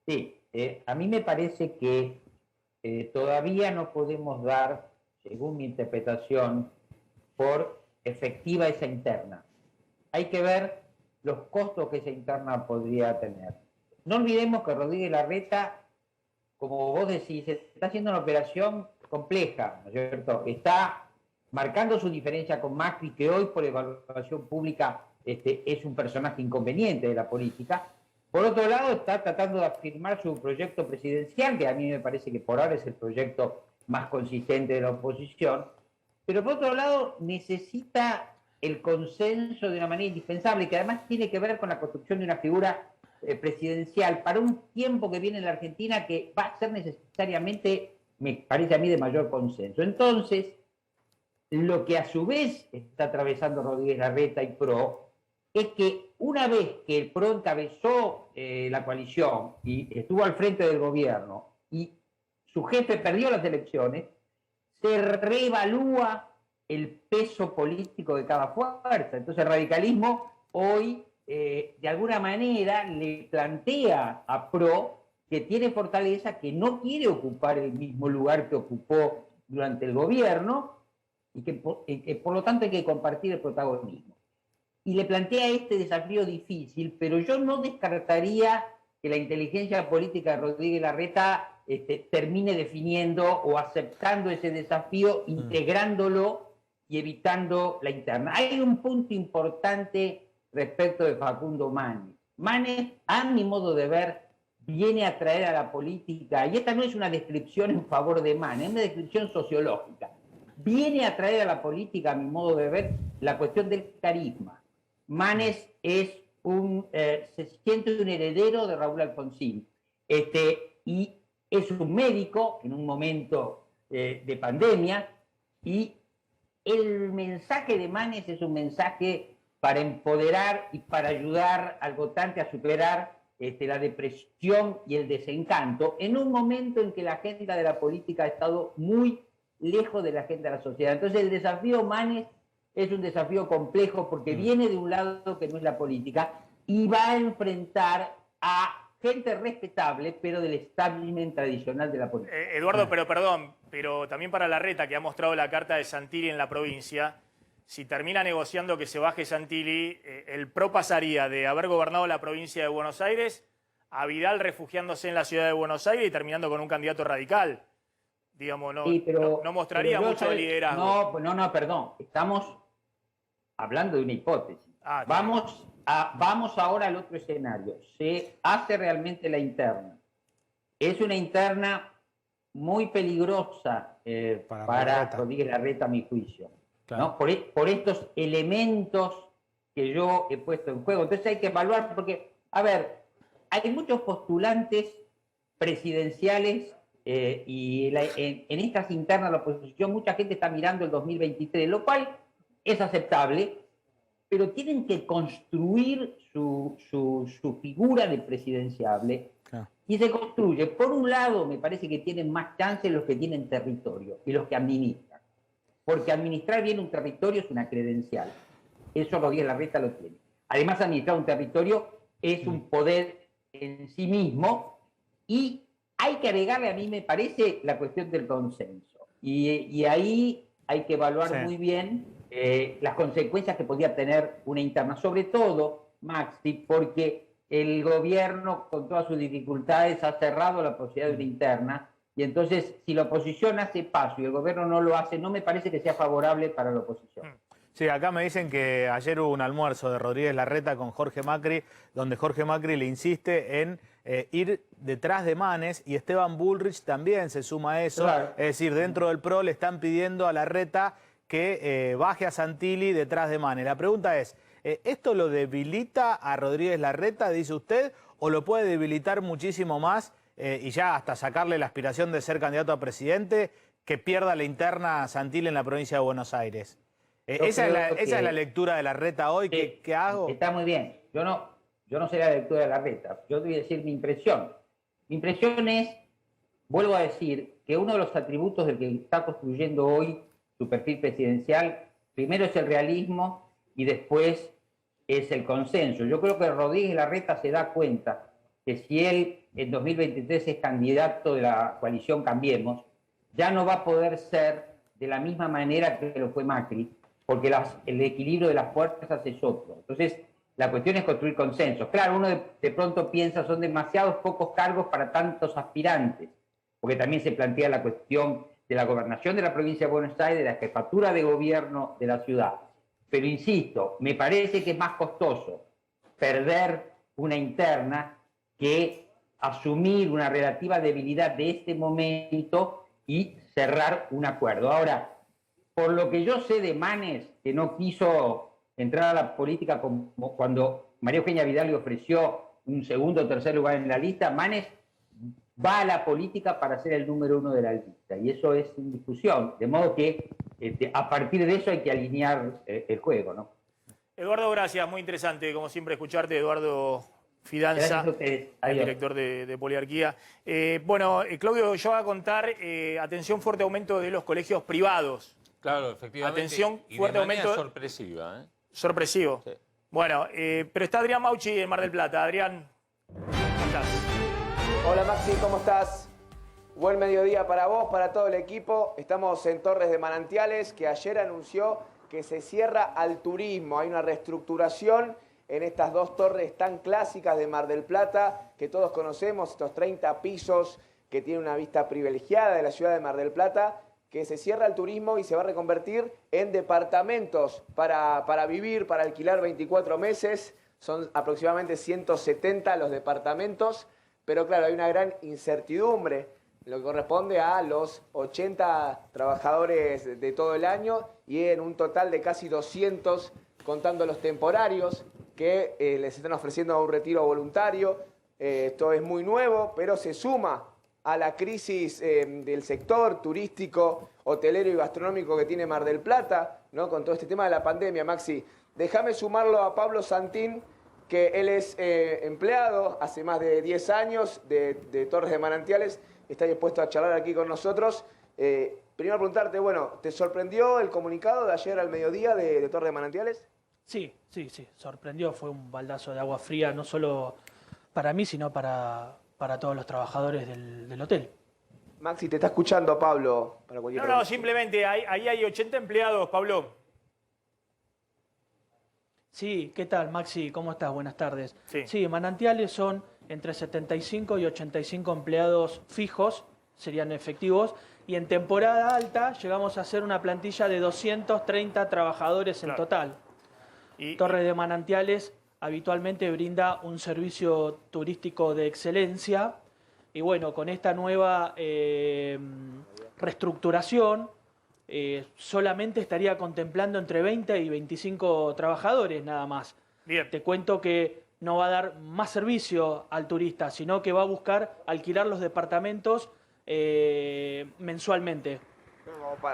Sí, a mí me parece que todavía no podemos dar, según mi interpretación, por efectiva esa interna. Hay que ver los costos que esa interna podría tener. No olvidemos que Rodríguez Larreta, como vos decís, está haciendo una operación compleja, ¿no es cierto? Está marcando su diferencia con Macri, que hoy por evaluación pública es un personaje inconveniente de la política. Por otro lado, está tratando de afirmar su proyecto presidencial, que a mí me parece que por ahora es el proyecto más consistente de la oposición. Pero por otro lado, necesita el consenso de una manera indispensable, que además tiene que ver con la construcción de una figura presidencial para un tiempo que viene en la Argentina que va a ser necesariamente, me parece a mí, de mayor consenso. Entonces, lo que a su vez está atravesando Rodríguez Larreta y PRO es que una vez que el PRO encabezó la coalición y estuvo al frente del gobierno y su jefe perdió las elecciones, se reevalúa el peso político de cada fuerza. Entonces el radicalismo hoy, de alguna manera, le plantea a PRO que tiene fortaleza, que no quiere ocupar el mismo lugar que ocupó durante el gobierno y que por lo tanto hay que compartir el protagonismo. Y le plantea este desafío difícil, pero yo no descartaría que la inteligencia política de Rodríguez Larreta termine definiendo o aceptando ese desafío, integrándolo y evitando la interna. Hay un punto importante respecto de Facundo Manes. Manes, a mi modo de ver, viene a traer a la política, y esta no es una descripción en favor de Manes, es una descripción sociológica. Viene a traer a la política, a mi modo de ver, la cuestión del carisma. Manes se siente un heredero de Raúl Alfonsín, y es un médico en un momento de pandemia, y el mensaje de Manes es un mensaje para empoderar y para ayudar al votante a superar la depresión y el desencanto, en un momento en que la agenda de la política ha estado muy lejos de la agenda de la sociedad. Entonces el desafío Manes es un desafío complejo porque viene de un lado que no es la política y va a enfrentar a gente respetable, pero del establishment tradicional de la política. Eduardo, pero también para Larreta, que ha mostrado la carta de Santilli en la provincia, si termina negociando que se baje Santilli, el PRO pasaría de haber gobernado la provincia de Buenos Aires a Vidal refugiándose en la ciudad de Buenos Aires y terminando con un candidato radical. Digamos, Sí, no mostraría mucho liderazgo. No, perdón. Estamos hablando de una hipótesis. Vamos ahora al otro escenario. Se hace realmente la interna. Es una interna muy peligrosa para Rodríguez Larreta, a mi juicio. Claro. ¿No? Por estos elementos que yo he puesto en juego. Entonces hay que evaluar, porque, a ver, hay muchos postulantes presidenciales y en estas internas de la oposición mucha gente está mirando el 2023, lo cual es aceptable, pero tienen que construir su figura de presidenciable. Claro. Y se construye, por un lado, me parece que tienen más chances los que tienen territorio y los que administran. Porque administrar bien un territorio es una credencial. Eso Rodríguez Larreta lo tiene. Además, administrar un territorio es un poder en sí mismo y hay que agregarle, a mí me parece, la cuestión del consenso. Y ahí hay que evaluar muy bien las consecuencias que podría tener una interna. Sobre todo, Maxi, porque el gobierno, con todas sus dificultades, ha cerrado la posibilidad de una interna. Y entonces, si la oposición hace paso y el gobierno no lo hace, no me parece que sea favorable para la oposición. Sí, acá me dicen que ayer hubo un almuerzo de Rodríguez Larreta con Jorge Macri, donde Jorge Macri le insiste en ir detrás de Manes, y Esteban Bullrich también se suma a eso. Claro. Es decir, dentro del PRO le están pidiendo a Larreta que baje a Santilli detrás de Manes. La pregunta es, ¿esto lo debilita a Rodríguez Larreta, dice usted, o lo puede debilitar muchísimo más y ya hasta sacarle la aspiración de ser candidato a presidente, que pierda la interna a Santilli en la provincia de Buenos Aires? Esa es la lectura de Larreta hoy. ¿Qué hago? Está muy bien. Yo no sé la lectura de Larreta. Yo te voy a decir mi impresión. Mi impresión es, vuelvo a decir, que uno de los atributos del que está construyendo hoy su perfil presidencial, primero es el realismo y después es el consenso. Yo creo que Rodríguez Larreta se da cuenta que si él en 2023 es candidato de la coalición Cambiemos, ya no va a poder ser de la misma manera que lo fue Macri, porque el equilibrio de las fuerzas es otro. Entonces, la cuestión es construir consensos. Claro, uno de pronto piensa, son demasiados pocos cargos para tantos aspirantes, porque también se plantea la cuestión de la gobernación de la provincia de Buenos Aires, de la jefatura de gobierno de la ciudad. Pero insisto, me parece que es más costoso perder una interna que asumir una relativa debilidad de este momento y cerrar un acuerdo. Ahora, por lo que yo sé de Manes, que no quiso entrar a la política como cuando María Eugenia Vidal le ofreció un segundo o tercer lugar en la lista, Manes va a la política para ser el número 1 de la lista, y eso es sin discusión, de modo que a partir de eso hay que alinear el juego, ¿no? Eduardo, gracias, muy interesante, como siempre, escucharte, Eduardo Fidanza, el director de Poliarquía. Claudio, yo voy a contar, atención, fuerte aumento de los colegios privados. Claro, efectivamente. Atención, y fuerte de manera aumento. sorpresiva, ¿eh? Sorpresivo. Sí. Bueno, pero está Adrián Mauchi en Mar del Plata. Adrián, ¿cómo estás? Hola Maxi, ¿cómo estás? Buen mediodía para vos, para todo el equipo. Estamos en Torres de Manantiales, que ayer anunció que se cierra al turismo. Hay una reestructuración en estas dos torres tan clásicas de Mar del Plata, que todos conocemos, estos 30 pisos que tienen una vista privilegiada de la ciudad de Mar del Plata, que se cierra el turismo y se va a reconvertir en departamentos para vivir, para alquilar 24 meses. Son aproximadamente 170 los departamentos, pero claro, hay una gran incertidumbre, lo que corresponde a los 80 trabajadores de todo el año y en un total de casi 200 contando los temporarios que les están ofreciendo un retiro voluntario. Esto es muy nuevo, pero se suma a la crisis del sector turístico, hotelero y gastronómico que tiene Mar del Plata, ¿no? Con todo este tema de la pandemia. Maxi, déjame sumarlo a Pablo Santín, que él es empleado hace más de 10 años de Torres de Manantiales, está dispuesto a charlar aquí con nosotros. Primero preguntarte, bueno, ¿te sorprendió el comunicado de ayer al mediodía de Torres de Manantiales? Sí, sorprendió, fue un baldazo de agua fría, no solo para mí, sino para todos los trabajadores del hotel. Maxi, te está escuchando Pablo. Para cualquier No, pregunta. simplemente, ahí hay 80 empleados, Pablo. Sí, ¿qué tal, Maxi? ¿Cómo estás? Buenas tardes. Sí. Manantiales son entre 75 y 85 empleados fijos, serían efectivos, y en temporada alta llegamos a hacer una plantilla de 230 trabajadores en total. Torres de Manantiales habitualmente brinda un servicio turístico de excelencia y bueno, con esta nueva reestructuración solamente estaría contemplando entre 20 y 25 trabajadores nada más. Bien. Te cuento que no va a dar más servicio al turista, sino que va a buscar alquilar los departamentos mensualmente.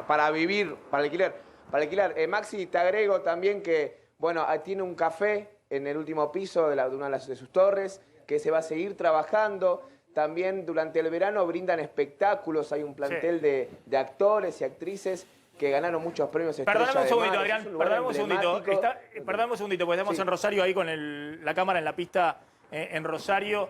Para vivir, para alquilar. Maxi, te agrego también que, bueno, tiene un café en el último piso de una de sus torres, que se va a seguir trabajando. También durante el verano brindan espectáculos, hay un plantel de actores y actrices que ganaron muchos premios Estrella Perdóname un segundito, de Mar. Adrián, perdóname un segundito. Perdóname un segundito, porque estamos en Rosario ahí con la cámara en la pista en Rosario,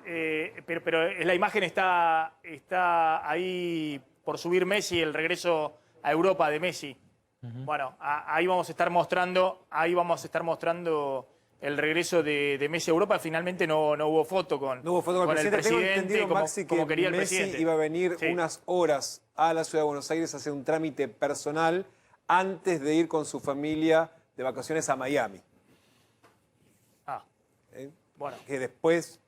pero la imagen está ahí por subir Messi, el regreso a Europa de Messi. Bueno, ahí vamos a estar mostrando el regreso de Messi a Europa. Finalmente no hubo foto con el presidente, Tengo entendido, como, Maxi, como que quería el Messi presidente. iba a venir unas horas a la ciudad de Buenos Aires a hacer un trámite personal antes de ir con su familia de vacaciones a Miami. Bueno. Que después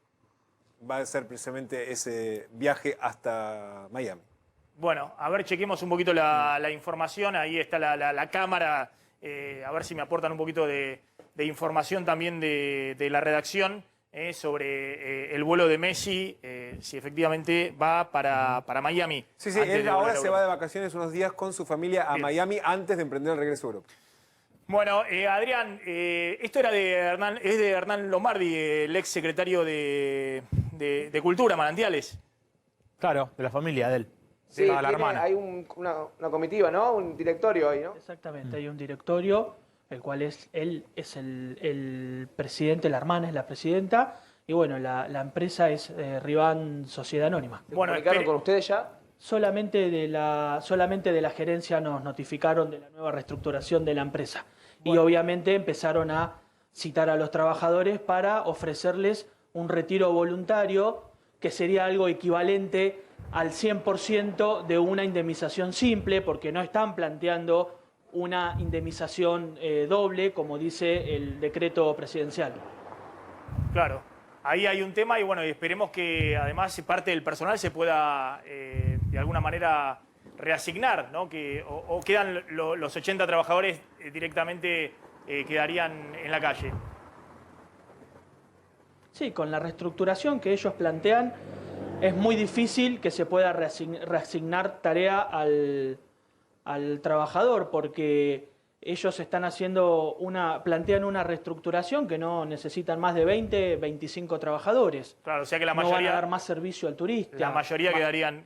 va a ser precisamente ese viaje hasta Miami. Bueno, a ver, chequemos un poquito la información. Ahí está la cámara. A ver si me aportan un poquito de información también de la redacción sobre el vuelo de Messi, si efectivamente va para Miami. Sí, él ahora se va de vacaciones unos días con su familia a Miami antes de emprender el regreso a Europa. Bueno, Adrián, esto era es de Hernán Lombardi, el ex secretario de Cultura, Manantiales. Claro, de la familia de él. Sí, la hermana. Hay una comitiva, ¿no? Un directorio ahí, ¿no? Exactamente, hay un directorio, el cual él es el presidente, la hermana es la presidenta, y bueno, la empresa es Rivan Sociedad Anónima. ¿Se comunicaron con ustedes ya? Solamente de la gerencia nos notificaron de la nueva reestructuración de la empresa. Y obviamente empezaron a citar a los trabajadores para ofrecerles un retiro voluntario, que sería algo equivalente al 100% de una indemnización simple, porque no están planteando una indemnización doble, como dice el decreto presidencial. Claro, ahí hay un tema y bueno, esperemos que además parte del personal se pueda de alguna manera reasignar, ¿no? O quedan los 80 trabajadores directamente quedarían en la calle. Sí, con la reestructuración que ellos plantean, es muy difícil que se pueda reasignar tarea al trabajador, porque ellos están plantean una reestructuración que no necesitan más de 20, 25 trabajadores. Claro, o sea que la no mayoría... van a dar más servicio al turista. La mayoría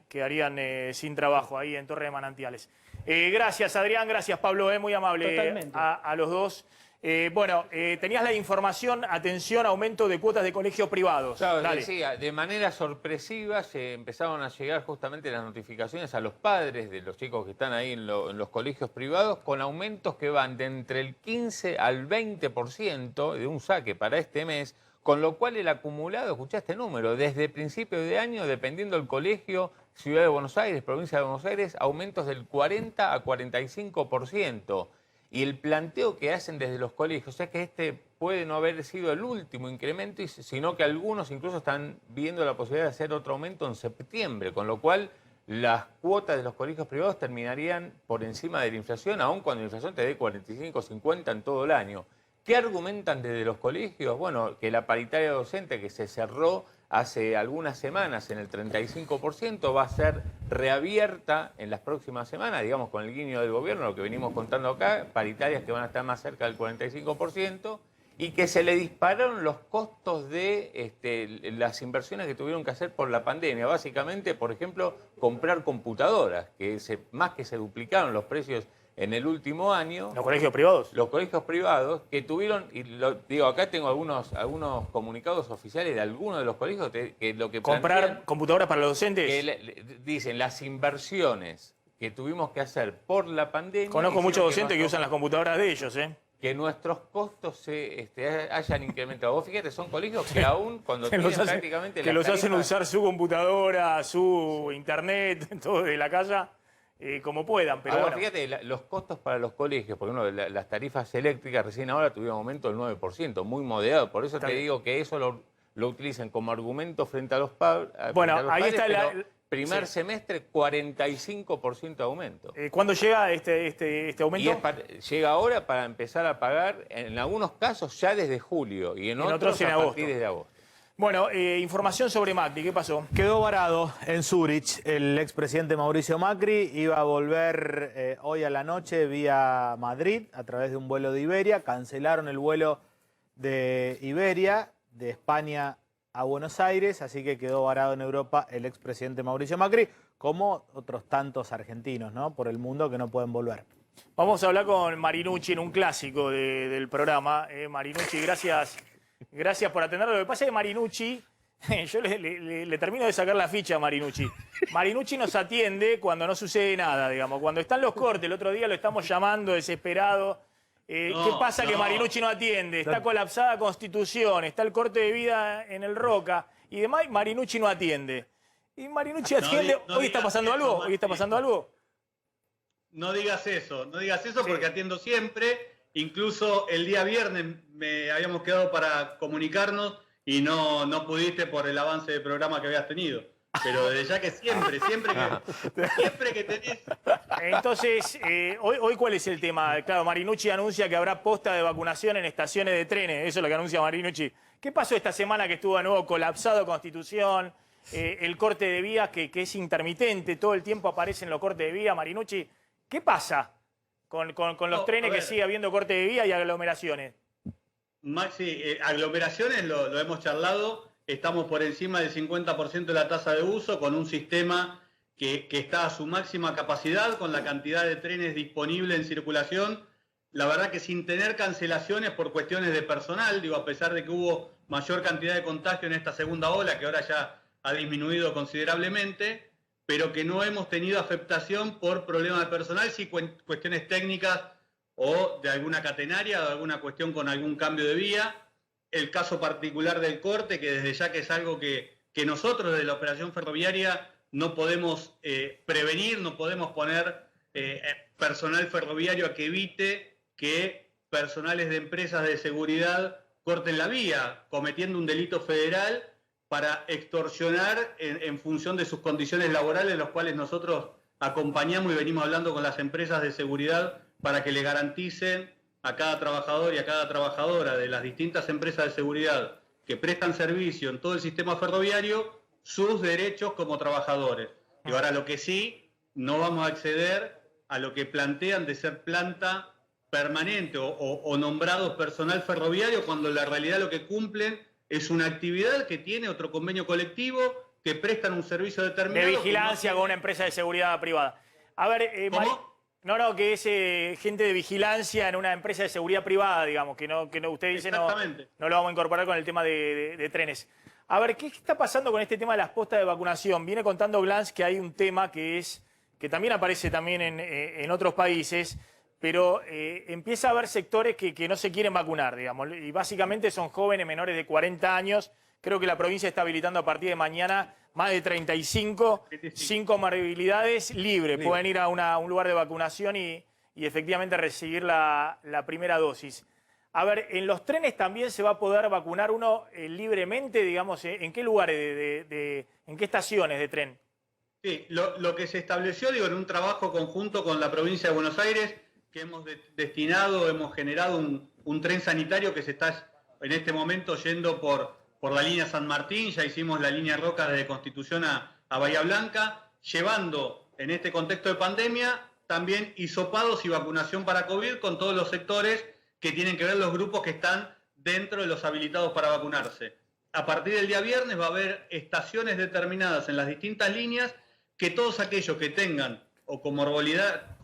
quedarían sin trabajo ahí en Torre de Manantiales. Gracias, Adrián, gracias, Pablo, muy amable. Totalmente. A los dos. Tenías la información, atención, aumento de cuotas de colegios privados. Claro, Dale. decía, de manera sorpresiva se empezaron a llegar justamente las notificaciones a los padres de los chicos que están ahí en los colegios privados con aumentos que van de entre el 15 al 20% de un saque para este mes, con lo cual el acumulado, escuchá este número, desde principio de año, dependiendo del colegio, Ciudad de Buenos Aires, Provincia de Buenos Aires, aumentos del 40 a 45%. Y el planteo que hacen desde los colegios es que este puede no haber sido el último incremento, sino que algunos incluso están viendo la posibilidad de hacer otro aumento en septiembre, con lo cual las cuotas de los colegios privados terminarían por encima de la inflación, aun cuando la inflación te dé 45, 50 en todo el año. ¿Qué argumentan desde los colegios? Bueno, que la paritaria docente que se cerró hace algunas semanas en el 35% va a ser reabierta en las próximas semanas, digamos con el guiño del gobierno, lo que venimos contando acá, paritarias que van a estar más cerca del 45%, y que se le dispararon los costos de las inversiones que tuvieron que hacer por la pandemia. Básicamente, por ejemplo, comprar computadoras, más que se duplicaron los precios en el último año. ¿Los colegios privados? Los colegios privados que tuvieron, acá tengo algunos comunicados oficiales de algunos de los colegios que lo que ¿comprar computadoras para los docentes? Que dicen las inversiones que tuvimos que hacer por la pandemia. Conozco muchos docentes que usan las computadoras de ellos, que nuestros costos se hayan incrementado. Vos fíjate, son colegios que aún cuando tienen prácticamente que los hacen usar su computadora, su internet, todo de la casa. Como puedan, pero ahora, bueno. Fíjate, los costos para los colegios, por ejemplo, las tarifas eléctricas recién ahora tuvieron un aumento del 9%, muy moderado. Por eso te digo que eso lo utilizan como argumento frente a los padres. Bueno, ahí padres, está primer semestre, 45% de aumento. ¿Cuándo llega este aumento? Llega ahora para empezar a pagar, en algunos casos ya desde julio y en otros en a agosto. partir de agosto. Bueno, información sobre Macri, ¿qué pasó? Quedó varado en Zurich el expresidente Mauricio Macri, iba a volver hoy a la noche vía Madrid a través de un vuelo de Iberia, cancelaron el vuelo de Iberia de España a Buenos Aires, así que quedó varado en Europa el expresidente Mauricio Macri, como otros tantos argentinos, ¿no?, por el mundo que no pueden volver. Vamos a hablar con Marinucci en un clásico del programa. Marinucci, gracias por atenderlo. Lo que pasa es que Marinucci, yo le termino de sacar la ficha a Marinucci. Marinucci nos atiende cuando no sucede nada, digamos. Cuando están los cortes, el otro día lo estamos llamando desesperado. ¿Qué pasa que Marinucci no atiende? Está colapsada Constitución, está el corte de vida en el Roca y demás, Marinucci no atiende. Y Marinucci atiende. ¿Hoy está pasando algo? ¿Hoy está pasando algo? No digas eso porque atiendo siempre. Incluso el día viernes habíamos quedado para comunicarnos y no pudiste por el avance del programa que habías tenido. Pero desde ya que siempre que tenés... Entonces, hoy ¿cuál es el tema? Claro, Marinucci anuncia que habrá posta de vacunación en estaciones de trenes. Eso es lo que anuncia Marinucci. ¿Qué pasó esta semana que estuvo de nuevo colapsado Constitución? El corte de vías que es intermitente. Todo el tiempo aparecen los cortes de vía, Marinucci. ¿Qué pasa con los trenes que sigue habiendo corte de vía y aglomeraciones? Maxi, aglomeraciones lo hemos charlado. Estamos por encima del 50% de la tasa de uso, con un sistema que está a su máxima capacidad, con la cantidad de trenes disponibles en circulación. La verdad que sin tener cancelaciones por cuestiones de personal, digo, a pesar de que hubo mayor cantidad de contagio en esta segunda ola, que ahora ya ha disminuido considerablemente, pero que no hemos tenido afectación por problemas de personal, sí cuestiones técnicas o de alguna catenaria o de alguna cuestión con algún cambio de vía. El caso particular del corte, que desde ya que es algo que nosotros desde la operación ferroviaria no podemos prevenir, no podemos poner personal ferroviario a que evite que personales de empresas de seguridad corten la vía, cometiendo un delito federal para extorsionar en función de sus condiciones laborales, los cuales nosotros acompañamos y venimos hablando con las empresas de seguridad para que le garanticen a cada trabajador y a cada trabajadora de las distintas empresas de seguridad que prestan servicio en todo el sistema ferroviario sus derechos como trabajadores. Y ahora lo que sí, no vamos a acceder a lo que plantean de ser planta permanente o nombrados personal ferroviario, cuando en la realidad lo que cumplen es una actividad que tiene otro convenio colectivo, que prestan un servicio determinado. De vigilancia con una empresa de seguridad privada. A ver, No, que es gente de vigilancia en una empresa de seguridad privada, digamos, que usted dice no lo vamos a incorporar con el tema de trenes. A ver, ¿qué está pasando con este tema de las postas de vacunación? Viene contando Glantz que hay un tema que también aparece también en otros países, pero empieza a haber sectores que no se quieren vacunar, digamos, y básicamente son jóvenes menores de 40 años. Creo que la provincia está habilitando a partir de mañana más de 35, sin comorbilidades, libre. Pueden ir a un lugar de vacunación y efectivamente recibir la primera dosis. A ver, ¿en los trenes también se va a poder vacunar uno libremente, digamos? ¿En qué lugares, en qué estaciones de tren? Sí, lo que se estableció, digo, en un trabajo conjunto con la provincia de Buenos Aires, que hemos hemos generado un tren sanitario que se está en este momento yendo por la línea San Martín, ya hicimos la línea Roca desde Constitución a Bahía Blanca, llevando en este contexto de pandemia también hisopados y vacunación para COVID con todos los sectores que tienen que ver los grupos que están dentro de los habilitados para vacunarse. A partir del día viernes va a haber estaciones determinadas en las distintas líneas que todos aquellos que tengan o comorbilidad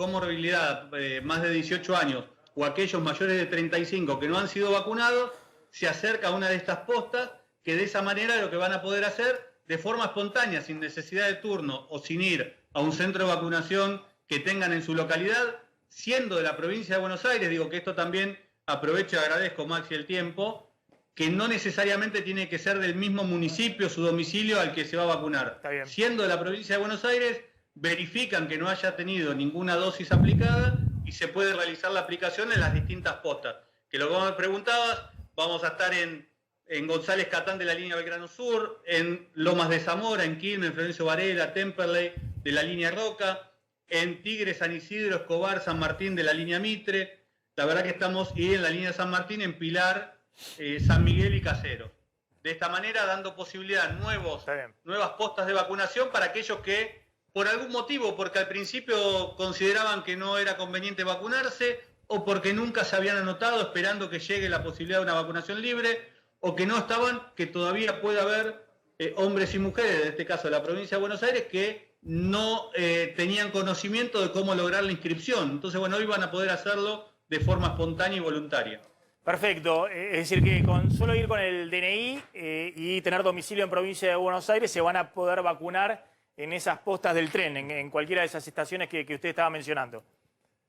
más de 18 años o aquellos mayores de 35 que no han sido vacunados, se acerca a una de estas postas, que de esa manera lo que van a poder hacer de forma espontánea, sin necesidad de turno o sin ir a un centro de vacunación que tengan en su localidad, siendo de la provincia de Buenos Aires, digo que esto también aprovecho y agradezco, Maxi, el tiempo, que no necesariamente tiene que ser del mismo municipio, su domicilio al que se va a vacunar. Siendo de la provincia de Buenos Aires, verifican que no haya tenido ninguna dosis aplicada y se puede realizar la aplicación en las distintas postas. Que lo que me preguntabas, vamos a estar en González Catán de la línea Belgrano Sur, en Lomas de Zamora, en Quilmes, en Florencio Varela, Temperley de la línea Roca, en Tigre, San Isidro, Escobar, San Martín de la línea Mitre. La verdad que estamos, y en la línea San Martín, en Pilar, San Miguel y Caseros. De esta manera dando posibilidad a nuevas postas de vacunación para aquellos que, por algún motivo, porque al principio consideraban que no era conveniente vacunarse, o porque nunca se habían anotado esperando que llegue la posibilidad de una vacunación libre, o que no estaban, que todavía puede haber hombres y mujeres, en este caso de la provincia de Buenos Aires, que no tenían conocimiento de cómo lograr la inscripción. Entonces, bueno, hoy van a poder hacerlo de forma espontánea y voluntaria. Perfecto, es decir que con solo ir con el DNI y tener domicilio en provincia de Buenos Aires se van a poder vacunar en esas postas del tren, en cualquiera de esas estaciones que usted estaba mencionando.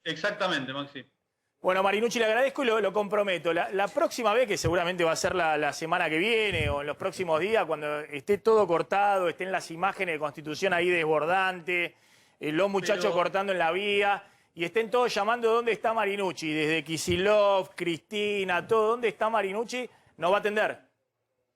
Exactamente, Maxi. Bueno, Marinucci, le agradezco y lo comprometo. La próxima vez, que seguramente va a ser la semana que viene o en los próximos días, cuando esté todo cortado, estén las imágenes de Constitución ahí desbordante, los muchachos cortando en la vía, y estén todos llamando dónde está Marinucci, desde Kicillof, Cristina, todo, ¿dónde está Marinucci? Nos va a atender.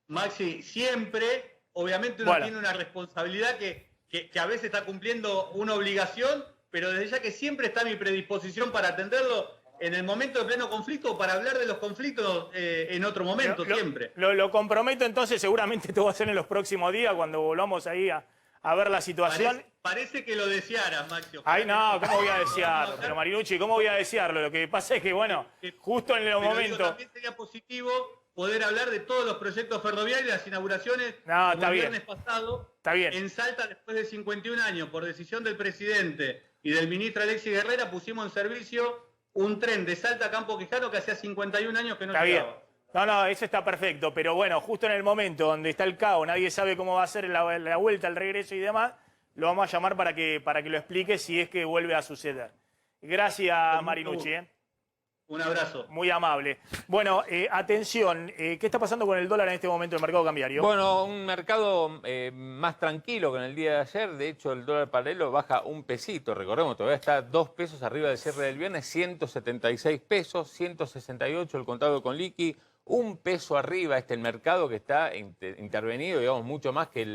Maxi, siempre obviamente uno tiene una responsabilidad que a veces está cumpliendo una obligación, pero desde ya que siempre está a mi predisposición para atenderlo en el momento de pleno conflicto o para hablar de los conflictos en otro momento, siempre. Lo comprometo entonces, seguramente te voy a hacer en los próximos días cuando volvamos ahí a ver la situación. Parece que lo desearas, Maxi. Ay, no, ¿cómo voy a desearlo? Pero Marinucci, ¿cómo voy a desearlo? Lo que pasa es que, bueno, justo en los momentos... También sería positivo poder hablar de todos los proyectos ferroviarios, las inauguraciones está el bien. viernes pasado. Está bien. En Salta, después de 51 años, por decisión del presidente y del ministro Alexis Guerrera, pusimos en servicio un tren de Salta a Campo Quijano que hacía 51 años que no llegaba. Bien. No, eso está perfecto, pero bueno, justo en el momento donde está el caos, nadie sabe cómo va a ser la vuelta, el regreso y demás, lo vamos a llamar para que lo explique si es que vuelve a suceder. Gracias, Marinucci. Un abrazo. Muy amable. Bueno, atención, ¿qué está pasando con el dólar en este momento en el mercado cambiario? Bueno, un mercado más tranquilo que en el día de ayer. De hecho, el dólar paralelo baja un pesito. Recordemos, todavía está 2 pesos arriba del cierre del viernes, 176 pesos, 168 el contado con liqui. 1 peso arriba el mercado que está intervenido, digamos, mucho más que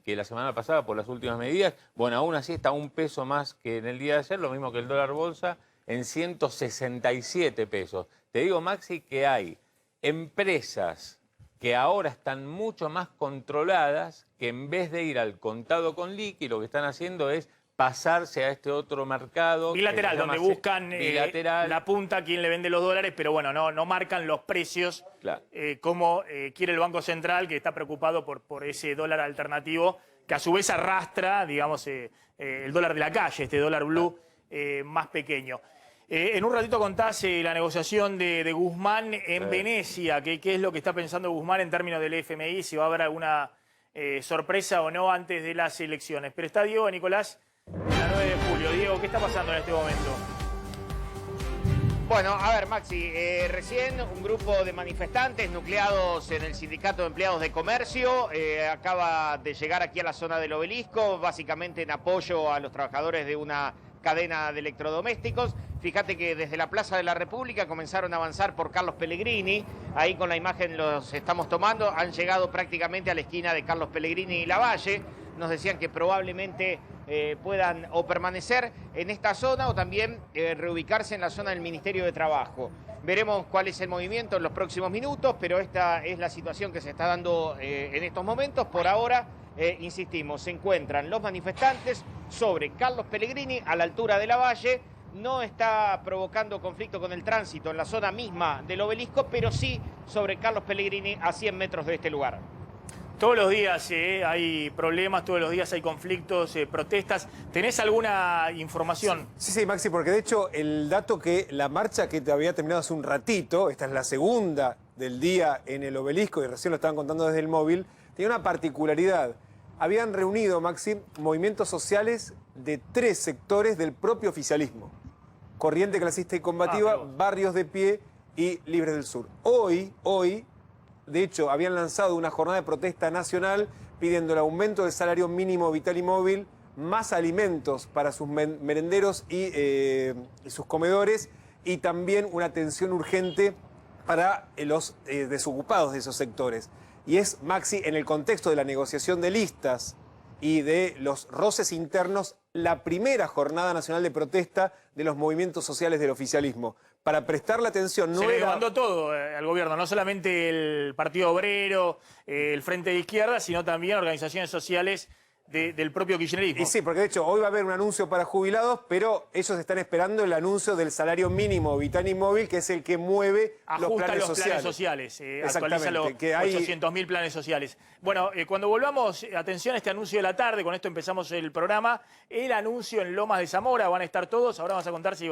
la semana pasada por las últimas medidas. Bueno, aún así está 1 peso más que en el día de ayer, lo mismo que el dólar bolsa, en 167 pesos. Te digo, Maxi, que hay empresas que ahora están mucho más controladas, que en vez de ir al contado con liqui, lo que están haciendo es pasarse a este otro mercado. Bilateral, donde buscan la punta a quien le vende los dólares, pero bueno, no marcan los precios como quiere el Banco Central, que está preocupado por ese dólar alternativo, que a su vez arrastra, digamos, el dólar de la calle, este dólar blue más pequeño. En un ratito contás la negociación de Guzmán en Venecia, ¿qué es lo que está pensando Guzmán en términos del FMI, si va a haber alguna sorpresa o no antes de las elecciones. Pero está Diego Nicolás, la 9 de julio. Diego, ¿qué está pasando en este momento? Bueno, a ver, Maxi, recién un grupo de manifestantes nucleados en el Sindicato de Empleados de Comercio acaba de llegar aquí a la zona del Obelisco, básicamente en apoyo a los trabajadores de una cadena de electrodomésticos. Fíjate que desde la Plaza de la República comenzaron a avanzar por Carlos Pellegrini, ahí con la imagen los estamos tomando, han llegado prácticamente a la esquina de Carlos Pellegrini y Lavalle. Nos decían que probablemente puedan o permanecer en esta zona o también reubicarse en la zona del Ministerio de Trabajo. Veremos cuál es el movimiento en los próximos minutos, pero esta es la situación que se está dando en estos momentos. Por ahora, insistimos, se encuentran los manifestantes sobre Carlos Pellegrini a la altura de Lavalle. No está provocando conflicto con el tránsito en la zona misma del Obelisco, pero sí sobre Carlos Pellegrini a 100 metros de este lugar. Todos los días hay problemas, todos los días hay conflictos, protestas. ¿Tenés alguna información? Sí, Maxi, porque de hecho el dato que la marcha que te había terminado hace un ratito, esta es la segunda del día en el Obelisco y recién lo estaban contando desde el móvil, tenía una particularidad. Habían reunido, Maxi, movimientos sociales de 3 sectores del propio oficialismo. Corriente Clasista y Combativa, Barrios de Pie y Libres del Sur. Hoy, de hecho, habían lanzado una jornada de protesta nacional pidiendo el aumento del salario mínimo vital y móvil, más alimentos para sus merenderos y sus comedores, y también una atención urgente para los desocupados de esos sectores. Y es, Maxi, en el contexto de la negociación de listas y de los roces internos, la primera jornada nacional de protesta de los movimientos sociales del oficialismo. Para prestarle atención, Se le demandó todo al gobierno, no solamente el Partido Obrero, el Frente de Izquierda, sino también organizaciones sociales del propio kirchnerismo. Y sí, porque de hecho hoy va a haber un anuncio para jubilados, pero ellos están esperando el anuncio del salario mínimo vital y móvil, que es el que mueve los planes sociales. Actualiza los 800.000 planes sociales. Bueno, cuando volvamos, atención a este anuncio de la tarde, con esto empezamos el programa, el anuncio en Lomas de Zamora, van a estar todos, ahora vamos a contar si...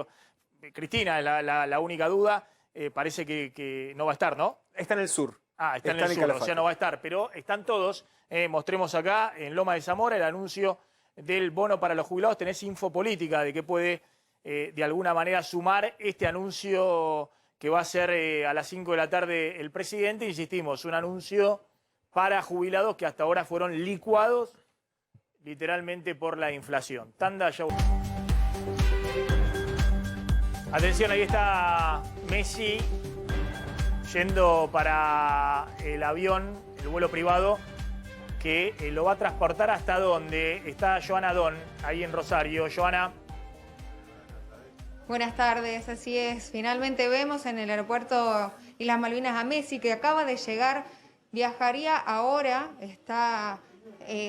Cristina, la única duda, parece que no va a estar, ¿no? Está en el sur. Está en el sur, o sea, no va a estar, pero están todos. Mostremos acá, en Loma de Zamora, el anuncio del bono para los jubilados. Tenés info política de que puede, de alguna manera, sumar este anuncio que va a ser a las 5 de la tarde el presidente. Insistimos, un anuncio para jubilados que hasta ahora fueron licuados literalmente por la inflación. Tanda, ya... Atención, ahí está Messi yendo para el avión, el vuelo privado, que lo va a transportar hasta donde está Joana Don, ahí en Rosario. Joana. Buenas tardes, así es. Finalmente vemos en el aeropuerto Islas Malvinas a Messi, que acaba de llegar, viajaría ahora, está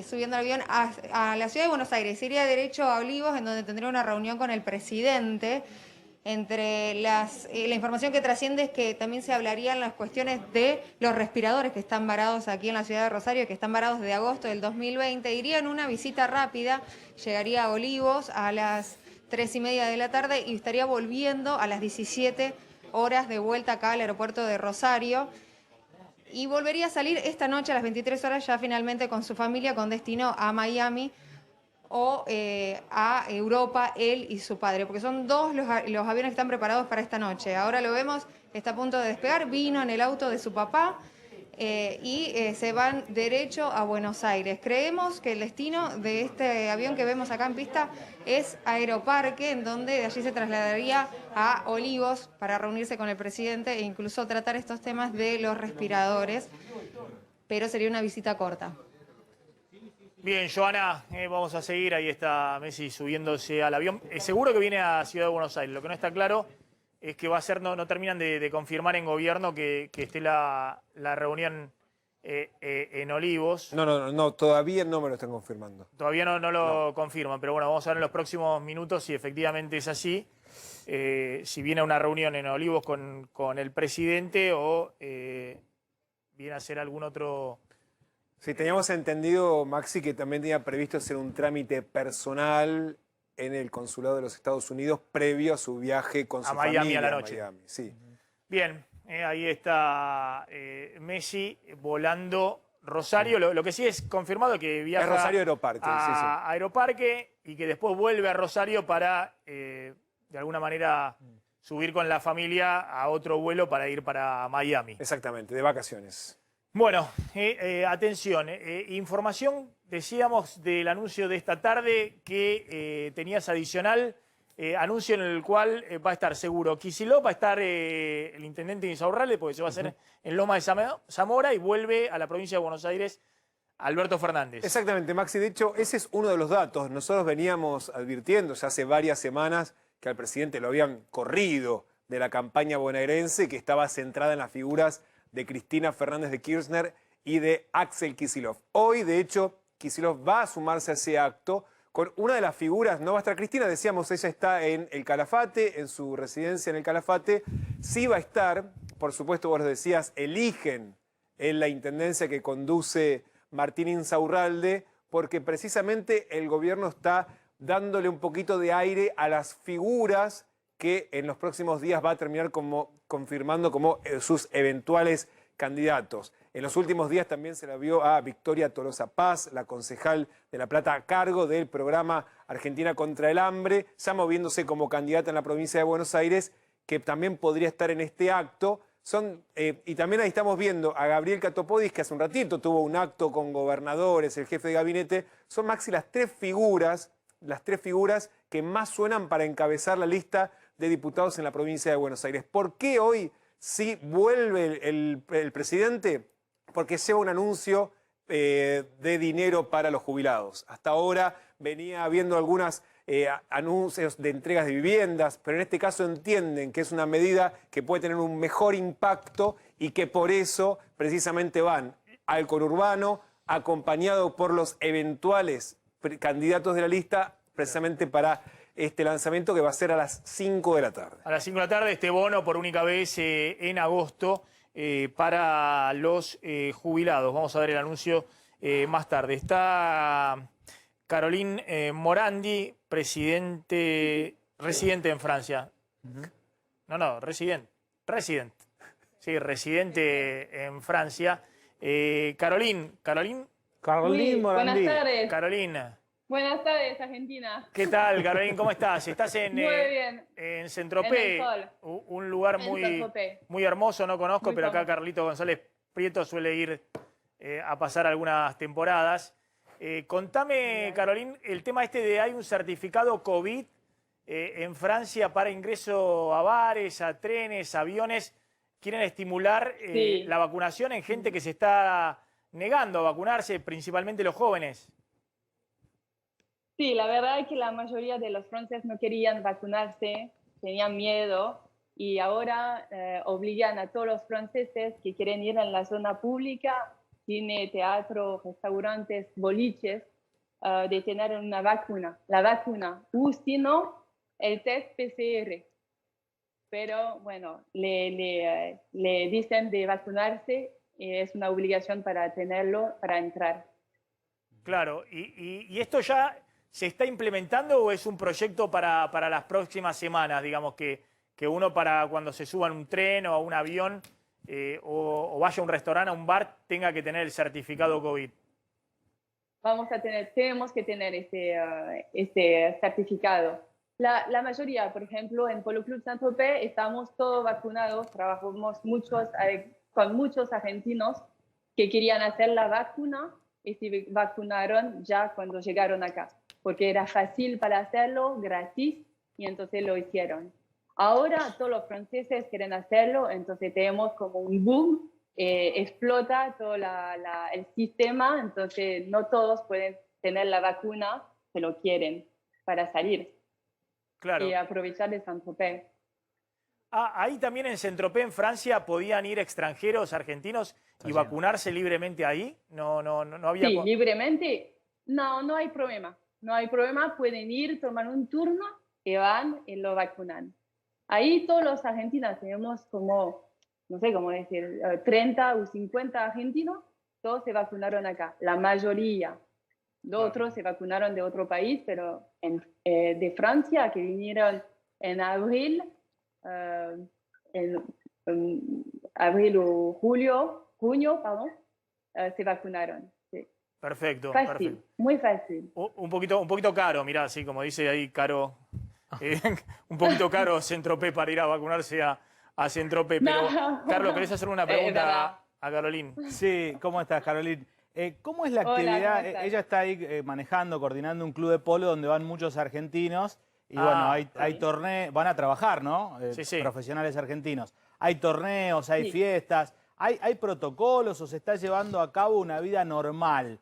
subiendo al avión a la ciudad de Buenos Aires, iría derecho a Olivos, en donde tendría una reunión con el presidente. Entre la información que trasciende es que también se hablarían las cuestiones de los respiradores que están varados aquí en la ciudad de Rosario, que están varados desde agosto del 2020. Iría en una visita rápida, llegaría a Olivos a las 3:30 de la tarde y estaría volviendo a las 17 horas de vuelta acá al aeropuerto de Rosario. Y volvería a salir esta noche a las 23 horas ya finalmente con su familia con destino a Miami o a Europa, él y su padre, porque son dos los aviones que están preparados para esta noche. Ahora lo vemos, está a punto de despegar, vino en el auto de su papá y se van derecho a Buenos Aires. Creemos que el destino de este avión que vemos acá en pista es Aeroparque, en donde de allí se trasladaría a Olivos para reunirse con el presidente e incluso tratar estos temas de los respiradores, pero sería una visita corta. Bien, Joana, vamos a seguir. Ahí está Messi subiéndose al avión. Seguro que viene a Ciudad de Buenos Aires. Lo que no está claro es que va a ser, no terminan de confirmar en gobierno que esté la reunión en Olivos. No, todavía no me lo están confirmando. Todavía no lo confirman, pero bueno, vamos a ver en los próximos minutos si efectivamente es así. Si viene a una reunión en Olivos con el presidente o viene a hacer algún otro... Sí, teníamos entendido, Maxi, que también tenía previsto hacer un trámite personal en el consulado de los Estados Unidos previo a su viaje con su Miami familia a la noche. Miami, sí. Bien, ahí está Messi volando Rosario. Lo que sí es confirmado que viaja es Rosario Aeroparque, a Aeroparque y que después vuelve a Rosario para, de alguna manera, subir con la familia a otro vuelo para ir para Miami. Exactamente, de vacaciones. Bueno, atención, información, decíamos, del anuncio de esta tarde que tenías adicional, anuncio en el cual va a estar seguro Kicillof, va a estar el intendente Insaurralde, porque se va a hacer en Loma de Zamora y vuelve a la provincia de Buenos Aires Alberto Fernández. Exactamente, Maxi, de hecho ese es uno de los datos. Nosotros veníamos advirtiendo ya hace varias semanas que al presidente lo habían corrido de la campaña bonaerense, que estaba centrada en las figuras de Cristina Fernández de Kirchner y de Axel Kicillof. Hoy, de hecho, Kicillof va a sumarse a ese acto con una de las figuras. No va a estar Cristina, decíamos, ella está en el Calafate, en su residencia en el Calafate. Sí va a estar, por supuesto, vos lo decías, eligen en la intendencia que conduce Martín Insaurralde, porque precisamente el gobierno está dándole un poquito de aire a las figuras que en los próximos días va a terminar confirmando como sus eventuales candidatos. En los últimos días también se la vio a Victoria Tolosa Paz, la concejal de La Plata, a cargo del programa Argentina contra el Hambre, ya moviéndose como candidata en la provincia de Buenos Aires, que también podría estar en este acto. Y también ahí estamos viendo a Gabriel Catopodis, que hace un ratito tuvo un acto con gobernadores, el jefe de gabinete. Son, Maxi, las tres figuras que más suenan para encabezar la lista de diputados en la provincia de Buenos Aires. ¿Por qué hoy sí vuelve el presidente? Porque lleva un anuncio de dinero para los jubilados. Hasta ahora venía habiendo algunos anuncios de entregas de viviendas, pero en este caso entienden que es una medida que puede tener un mejor impacto y que por eso precisamente van al conurbano, acompañado por los eventuales candidatos de la lista, precisamente para este lanzamiento que va a ser a las 5 de la tarde. A las 5 de la tarde, este bono por única vez en agosto para los jubilados. Vamos a ver el anuncio más tarde. Está Caroline Morandi, residente en Francia. Residente. Sí, residente en Francia. Caroline Morandi. Buenas tardes. Carolina. Buenas tardes, Argentina. ¿Qué tal, Caroline? ¿Cómo estás? Estás en Saint-Tropez, un lugar muy hermoso, no conozco, pero acá Carlito González Prieto suele ir a pasar algunas temporadas. Contame, Caroline, el tema de hay un certificado COVID en Francia para ingreso a bares, a trenes, aviones. Quieren estimular la vacunación en gente que se está negando a vacunarse, principalmente los jóvenes. Sí, la verdad es que la mayoría de los franceses no querían vacunarse, tenían miedo y ahora obligan a todos los franceses que quieren ir en la zona pública, cine, teatro, restaurantes, boliches, de tener una vacuna. La vacuna, o si no, el test PCR. Pero bueno, le dicen de vacunarse y es una obligación para tenerlo, para entrar. Claro, ¿y esto ya se está implementando o es un proyecto para las próximas semanas? Digamos que uno para cuando se suba en un tren o a un avión o vaya a un restaurante, a un bar, tenga que tener el certificado COVID. Tenemos que tener este certificado. La mayoría, por ejemplo, en Polo Club Saint-Tropez estamos todos vacunados, trabajamos con muchos argentinos que querían hacer la vacuna y se vacunaron ya cuando llegaron acá, porque era fácil para hacerlo, gratis, y entonces lo hicieron. Ahora todos los franceses quieren hacerlo, entonces tenemos como un boom, explota todo el sistema, entonces no todos pueden tener la vacuna, se lo quieren para salir. Claro. Y aprovechar de Saint-Tropez. Ahí también en Saint-Tropez, en Francia, podían ir extranjeros, argentinos, y vacunarse libremente ahí. No había... Sí, libremente. No hay problema. No hay problema. Pueden ir, tomar un turno y van y lo vacunan. Ahí todos los argentinos tenemos como, no sé cómo decir, 30 o 50 argentinos, todos se vacunaron acá. La mayoría. Los otros se vacunaron de otro país, pero de Francia, que vinieron en abril, abril o junio, se vacunaron. Sí. Perfecto. Fácil, perfecto. Muy fácil. Un poquito caro, mirá, así como dice ahí, caro. Un poquito caro Saint-Tropez para ir a vacunarse a Saint-Tropez. Pero, No. Carlos, ¿querés hacer una pregunta a Carolín? Sí, ¿cómo estás, Carolín? ¿Cómo es la Hola, actividad? ¿cómo estás? Ella está ahí manejando, coordinando un club de polo donde van muchos argentinos y bueno, hay torneos, van a trabajar, ¿no? Sí. Profesionales argentinos. Hay torneos, hay Sí. fiestas, hay protocolos o se está llevando a cabo una vida normal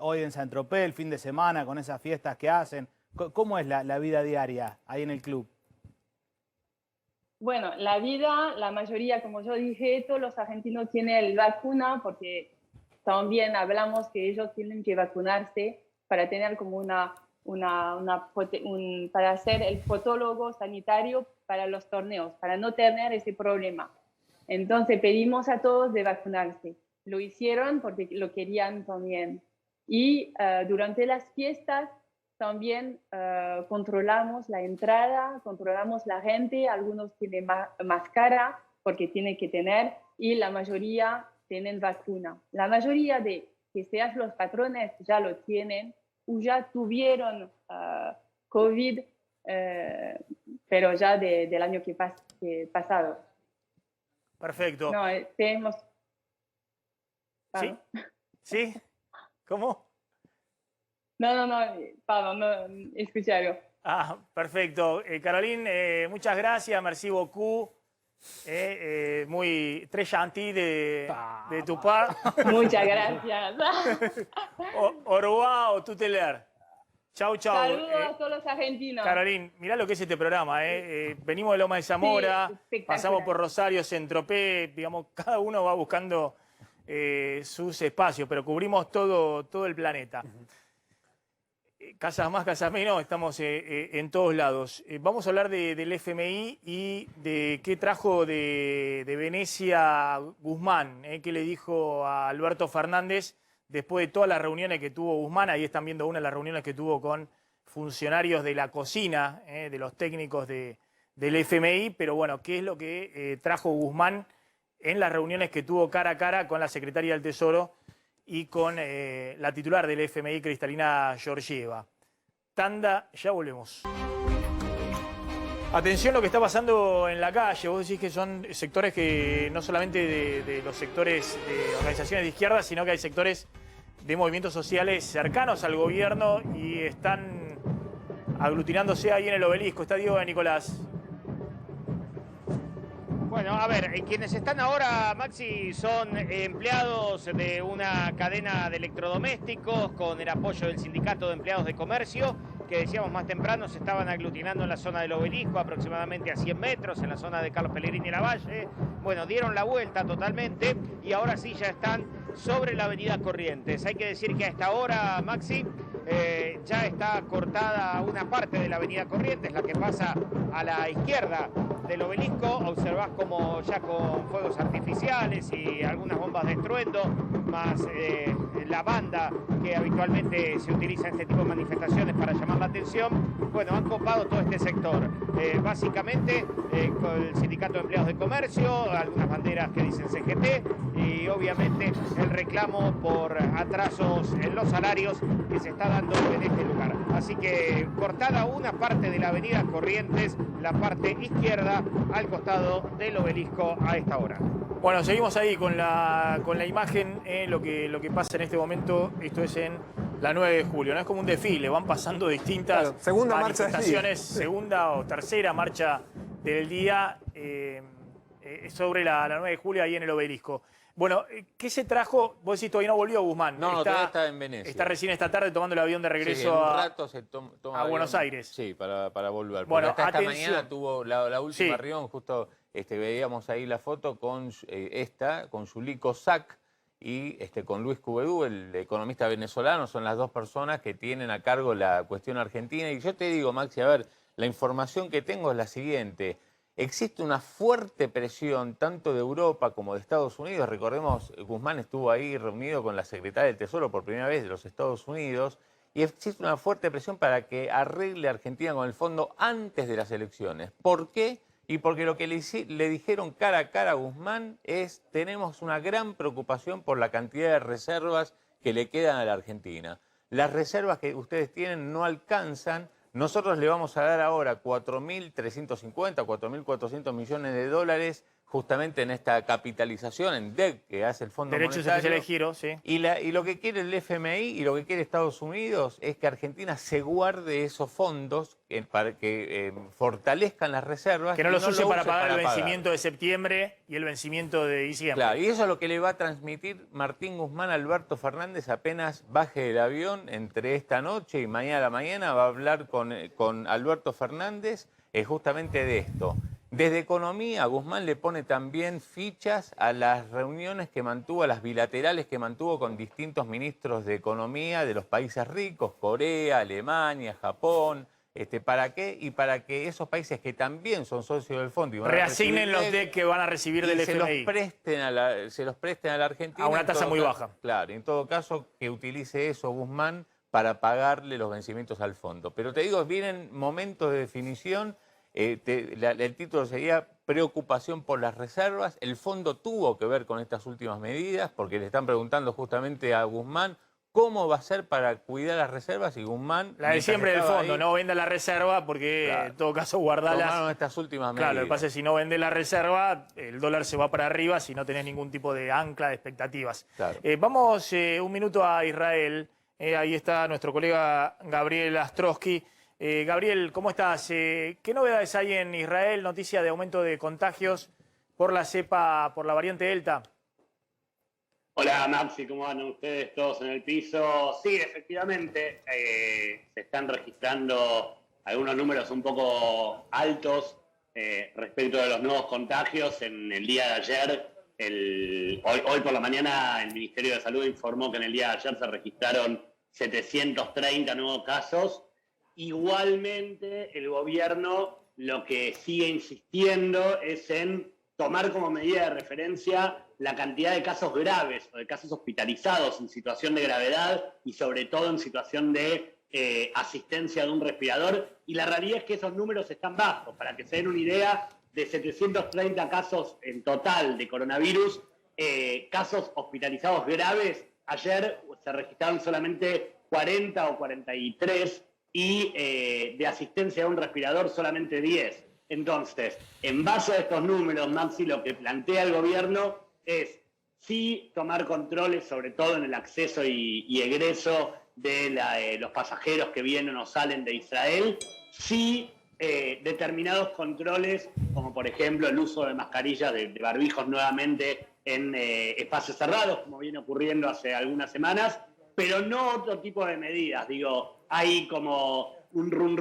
hoy en Saint-Tropez, el fin de semana, con esas fiestas que hacen. ¿Cómo es la vida diaria ahí en el club? Bueno, la vida, la mayoría, como yo dije, todos los argentinos tienen la vacuna porque también hablamos que ellos tienen que vacunarse para tener como para ser el fotólogo sanitario para los torneos, para no tener ese problema. Entonces pedimos a todos de vacunarse. Lo hicieron porque lo querían también. Y durante las fiestas también controlamos la entrada, controlamos la gente, algunos tienen máscara porque tienen que tener y la mayoría tienen vacuna. La mayoría de que sean los patrones ya lo tienen o ya tuvieron COVID, pero ya del año que pasado. Perfecto. No, tenemos... ¿Sí? ¿Sí? ¿Cómo? No, pardon, no, escucharon. Perfecto. Carolín, muchas gracias, merci beaucoup. Muy très gentil de tu part. Muchas gracias. Au revoir, tout à l'heure. Chau. Saludos a todos los argentinos. Carolín, mirá lo que es este programa. Venimos de Loma de Zamora, Sí, pasamos por Rosario, Saint-Tropez, digamos, cada uno va buscando sus espacios, pero cubrimos todo el planeta. Casas más, casas menos, estamos en todos lados. Vamos a hablar del FMI y de qué trajo de Venecia Guzmán, qué le dijo a Alberto Fernández después de todas las reuniones que tuvo Guzmán. Ahí están viendo una de las reuniones que tuvo con funcionarios de la cocina, de los técnicos del FMI, pero bueno, qué es lo que trajo Guzmán en las reuniones que tuvo cara a cara con la secretaria del Tesoro y con la titular del FMI, Kristalina Georgieva. Tanda, ya volvemos. Atención lo que está pasando en la calle. Vos decís que son sectores que no solamente de los sectores de organizaciones de izquierda, sino que hay sectores de movimientos sociales cercanos al gobierno y están aglutinándose ahí en el Obelisco. Está Diego de Nicolás. Bueno, a ver, quienes están ahora, Maxi, son empleados de una cadena de electrodomésticos con el apoyo del Sindicato de Empleados de Comercio, que decíamos más temprano se estaban aglutinando en la zona del Obelisco, aproximadamente a 100 metros, en la zona de Carlos Pellegrini y Lavalle. Bueno, dieron la vuelta totalmente y ahora sí ya están sobre la avenida Corrientes. Hay que decir que a esta hora, Maxi, ya está cortada una parte de la avenida Corrientes, la que pasa a la izquierda del Obelisco. Observás como ya con fuegos artificiales y algunas bombas de estruendo, más la banda que habitualmente se utiliza en este tipo de manifestaciones para llamar la atención, bueno, han copado todo este sector. Básicamente con el Sindicato de Empleados de Comercio, algunas banderas que dicen CGT y obviamente el reclamo por atrasos en los salarios que se está dando en este lugar. Así que cortada una parte de la avenida Corrientes, la parte izquierda al costado del Obelisco a esta hora. Bueno, seguimos ahí con la imagen, lo que pasa en este momento. Esto es en la 9 de julio, no es como un desfile, van pasando distintas segunda marcha manifestaciones, segunda o tercera marcha del día sobre la 9 de julio ahí en el Obelisco. Bueno, ¿qué se trajo? Vos decís, todavía no volvió Guzmán. No, todavía está en Venecia. Está recién esta tarde tomando el avión de regreso un rato se toma a Buenos Aires. Sí, para volver. Bueno, hasta esta mañana tuvo la última reunión, justo veíamos ahí la foto con con Yuliko Sack y con Luis Cuvedú, el economista venezolano. Son las dos personas que tienen a cargo la cuestión argentina. Y yo te digo, Maxi, a ver, la información que tengo es la siguiente. Existe una fuerte presión tanto de Europa como de Estados Unidos. Recordemos, Guzmán estuvo ahí reunido con la secretaria del Tesoro por primera vez de los Estados Unidos. Y existe una fuerte presión para que arregle Argentina con el fondo antes de las elecciones. ¿Por qué? Y porque lo que le dijeron cara a cara a Guzmán es: tenemos una gran preocupación por la cantidad de reservas que le quedan a la Argentina. Las reservas que ustedes tienen no alcanzan. Nosotros le vamos a dar ahora 4.350, 4.400 millones de dólares justamente en esta capitalización, en DEC, que hace el Fondo Derechos Monetario. Especiales de Giro, sí. Y lo que quiere el FMI y lo que quiere Estados Unidos es que Argentina se guarde esos fondos para que fortalezcan las reservas. Que no los use para pagar el vencimiento de septiembre y el vencimiento de diciembre. Claro, y eso es lo que le va a transmitir Martín Guzmán a Alberto Fernández apenas baje del avión entre esta noche y mañana a la mañana. Va a hablar con Alberto Fernández justamente de esto. Desde Economía, Guzmán le pone también fichas a las reuniones que mantuvo, a las bilaterales que mantuvo con distintos ministros de Economía de los países ricos, Corea, Alemania, Japón. ¿Para qué? Y para que esos países que también son socios del fondo y van reasignen los DEC que van a recibir del FMI. Se los presten a la Argentina. A una tasa muy baja. Claro, en todo caso que utilice eso Guzmán para pagarle los vencimientos al fondo. Pero te digo, vienen momentos de definición. El título sería Preocupación por las reservas. El fondo tuvo que ver con estas últimas medidas porque le están preguntando justamente a Guzmán cómo va a ser para cuidar las reservas y Guzmán... La de siempre del fondo, ahí, no venda la reserva porque en todo caso guardalas. Tomaron estas últimas medidas. Claro, lo que pasa es que si no vende la reserva, el dólar se va para arriba si no tenés ningún tipo de ancla de expectativas. Claro. Vamos un minuto a Israel. Ahí está nuestro colega Gabriel Astrosky. Gabriel, ¿cómo estás? ¿Qué novedades hay en Israel? Noticia de aumento de contagios por la cepa, por la variante Delta. Hola Maxi, ¿cómo andan ustedes todos en el piso? Sí, efectivamente, se están registrando algunos números un poco altos respecto de los nuevos contagios. En el día de ayer, hoy por la mañana, el Ministerio de Salud informó que en el día de ayer se registraron 730 nuevos casos. Igualmente, el gobierno lo que sigue insistiendo es en tomar como medida de referencia la cantidad de casos graves o de casos hospitalizados en situación de gravedad y sobre todo en situación de asistencia de un respirador. Y la realidad es que esos números están bajos. Para que se den una idea, de 730 casos en total de coronavirus, casos hospitalizados graves, ayer se registraron solamente 40 o 43 y de asistencia a un respirador solamente 10. Entonces, en base a estos números, Maxi, lo que plantea el gobierno es sí tomar controles, sobre todo en el acceso y egreso de los pasajeros que vienen o salen de Israel, sí determinados controles, como por ejemplo el uso de mascarillas, de barbijos nuevamente en espacios cerrados, como viene ocurriendo hace algunas semanas, pero no otro tipo de medidas. Digo, hay como un run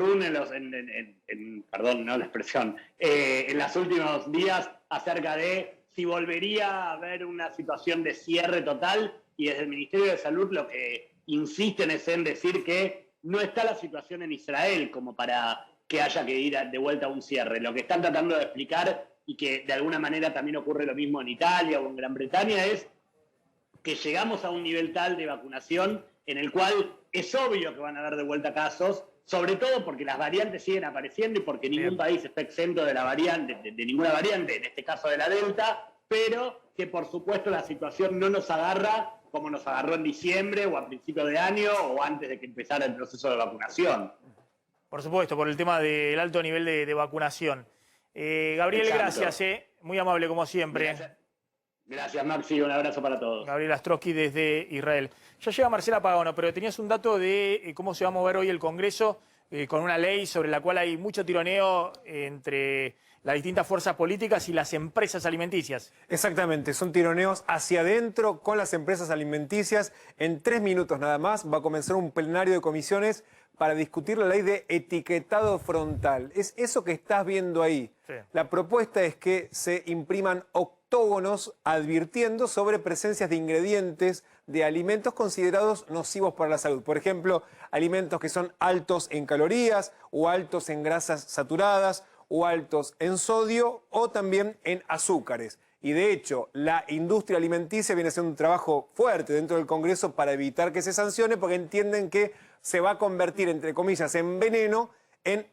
perdón, no la expresión, en los últimos días acerca de si volvería a haber una situación de cierre total, y desde el Ministerio de Salud lo que insisten es en decir que no está la situación en Israel como para que haya que ir de vuelta a un cierre. Lo que están tratando de explicar, y que de alguna manera también ocurre lo mismo en Italia o en Gran Bretaña, es que llegamos a un nivel tal de vacunación en el cual es obvio que van a haber de vuelta casos, sobre todo porque las variantes siguen apareciendo y porque ningún país está exento de la variante, de ninguna variante, en este caso de la Delta, pero que por supuesto la situación no nos agarra como nos agarró en diciembre o a principios de año o antes de que empezara el proceso de vacunación. Por supuesto, por el tema del alto nivel de vacunación. Gabriel, Exacto. Gracias, muy amable como siempre. Gracias, Maxi, un abrazo para todos. Gabriel Astrosky desde Israel. Ya llega Marcela Pagano, pero tenías un dato de cómo se va a mover hoy el Congreso con una ley sobre la cual hay mucho tironeo entre las distintas fuerzas políticas y las empresas alimenticias. Exactamente, son tironeos hacia adentro con las empresas alimenticias. En 3 minutos nada más va a comenzar un plenario de comisiones para discutir la ley de etiquetado frontal. Es eso que estás viendo ahí. Sí. La propuesta es que se impriman octógonos advirtiendo sobre presencias de ingredientes de alimentos considerados nocivos para la salud. Por ejemplo, alimentos que son altos en calorías o altos en grasas saturadas o altos en sodio o también en azúcares. Y de hecho, la industria alimenticia viene haciendo un trabajo fuerte dentro del Congreso para evitar que se sancione, porque entienden que se va a convertir, entre comillas, en veneno en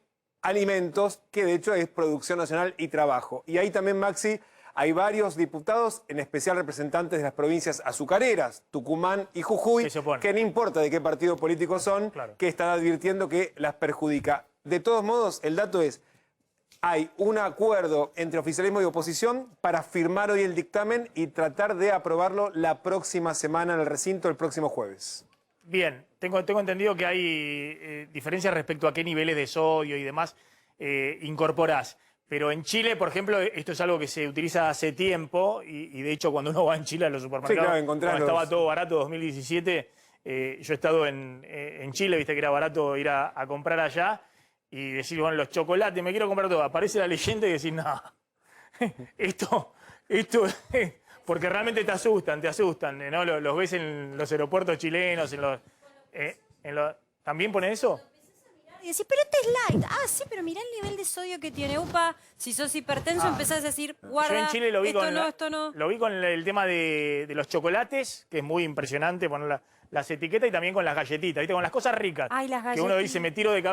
alimentos, que de hecho es producción nacional y trabajo. Y ahí también, Maxi, hay varios diputados, en especial representantes de las provincias azucareras, Tucumán y Jujuy, que no importa de qué partido político son, que están advirtiendo que las perjudica. De todos modos, el dato es: hay un acuerdo entre oficialismo y oposición para firmar hoy el dictamen y tratar de aprobarlo la próxima semana en el recinto, el próximo jueves. Bien, tengo entendido que hay diferencias respecto a qué niveles de sodio y demás incorporás. Pero en Chile, por ejemplo, esto es algo que se utiliza hace tiempo y de hecho cuando uno va en Chile a los supermercados, sí, claro, cuando estaba todo barato, 2017, yo he estado en Chile, viste que era barato ir a comprar allá y decir, bueno, los chocolates, me quiero comprar todo. Aparece la leyenda y decís, no, esto, porque realmente te asustan, ¿no? Los ves en los aeropuertos chilenos, ¿también pone eso? Y decís, pero este es light. Ah, sí, pero mirá el nivel de sodio que tiene. Upa, si sos hipertenso empezás a decir, guarda, yo en Chile lo vi esto no. Lo vi con el tema de los chocolates, que es muy impresionante poner las etiquetas, y también con las galletitas, ¿viste? Con las cosas ricas. Ay, las que uno galletitas. dice, me tiro de cabeza.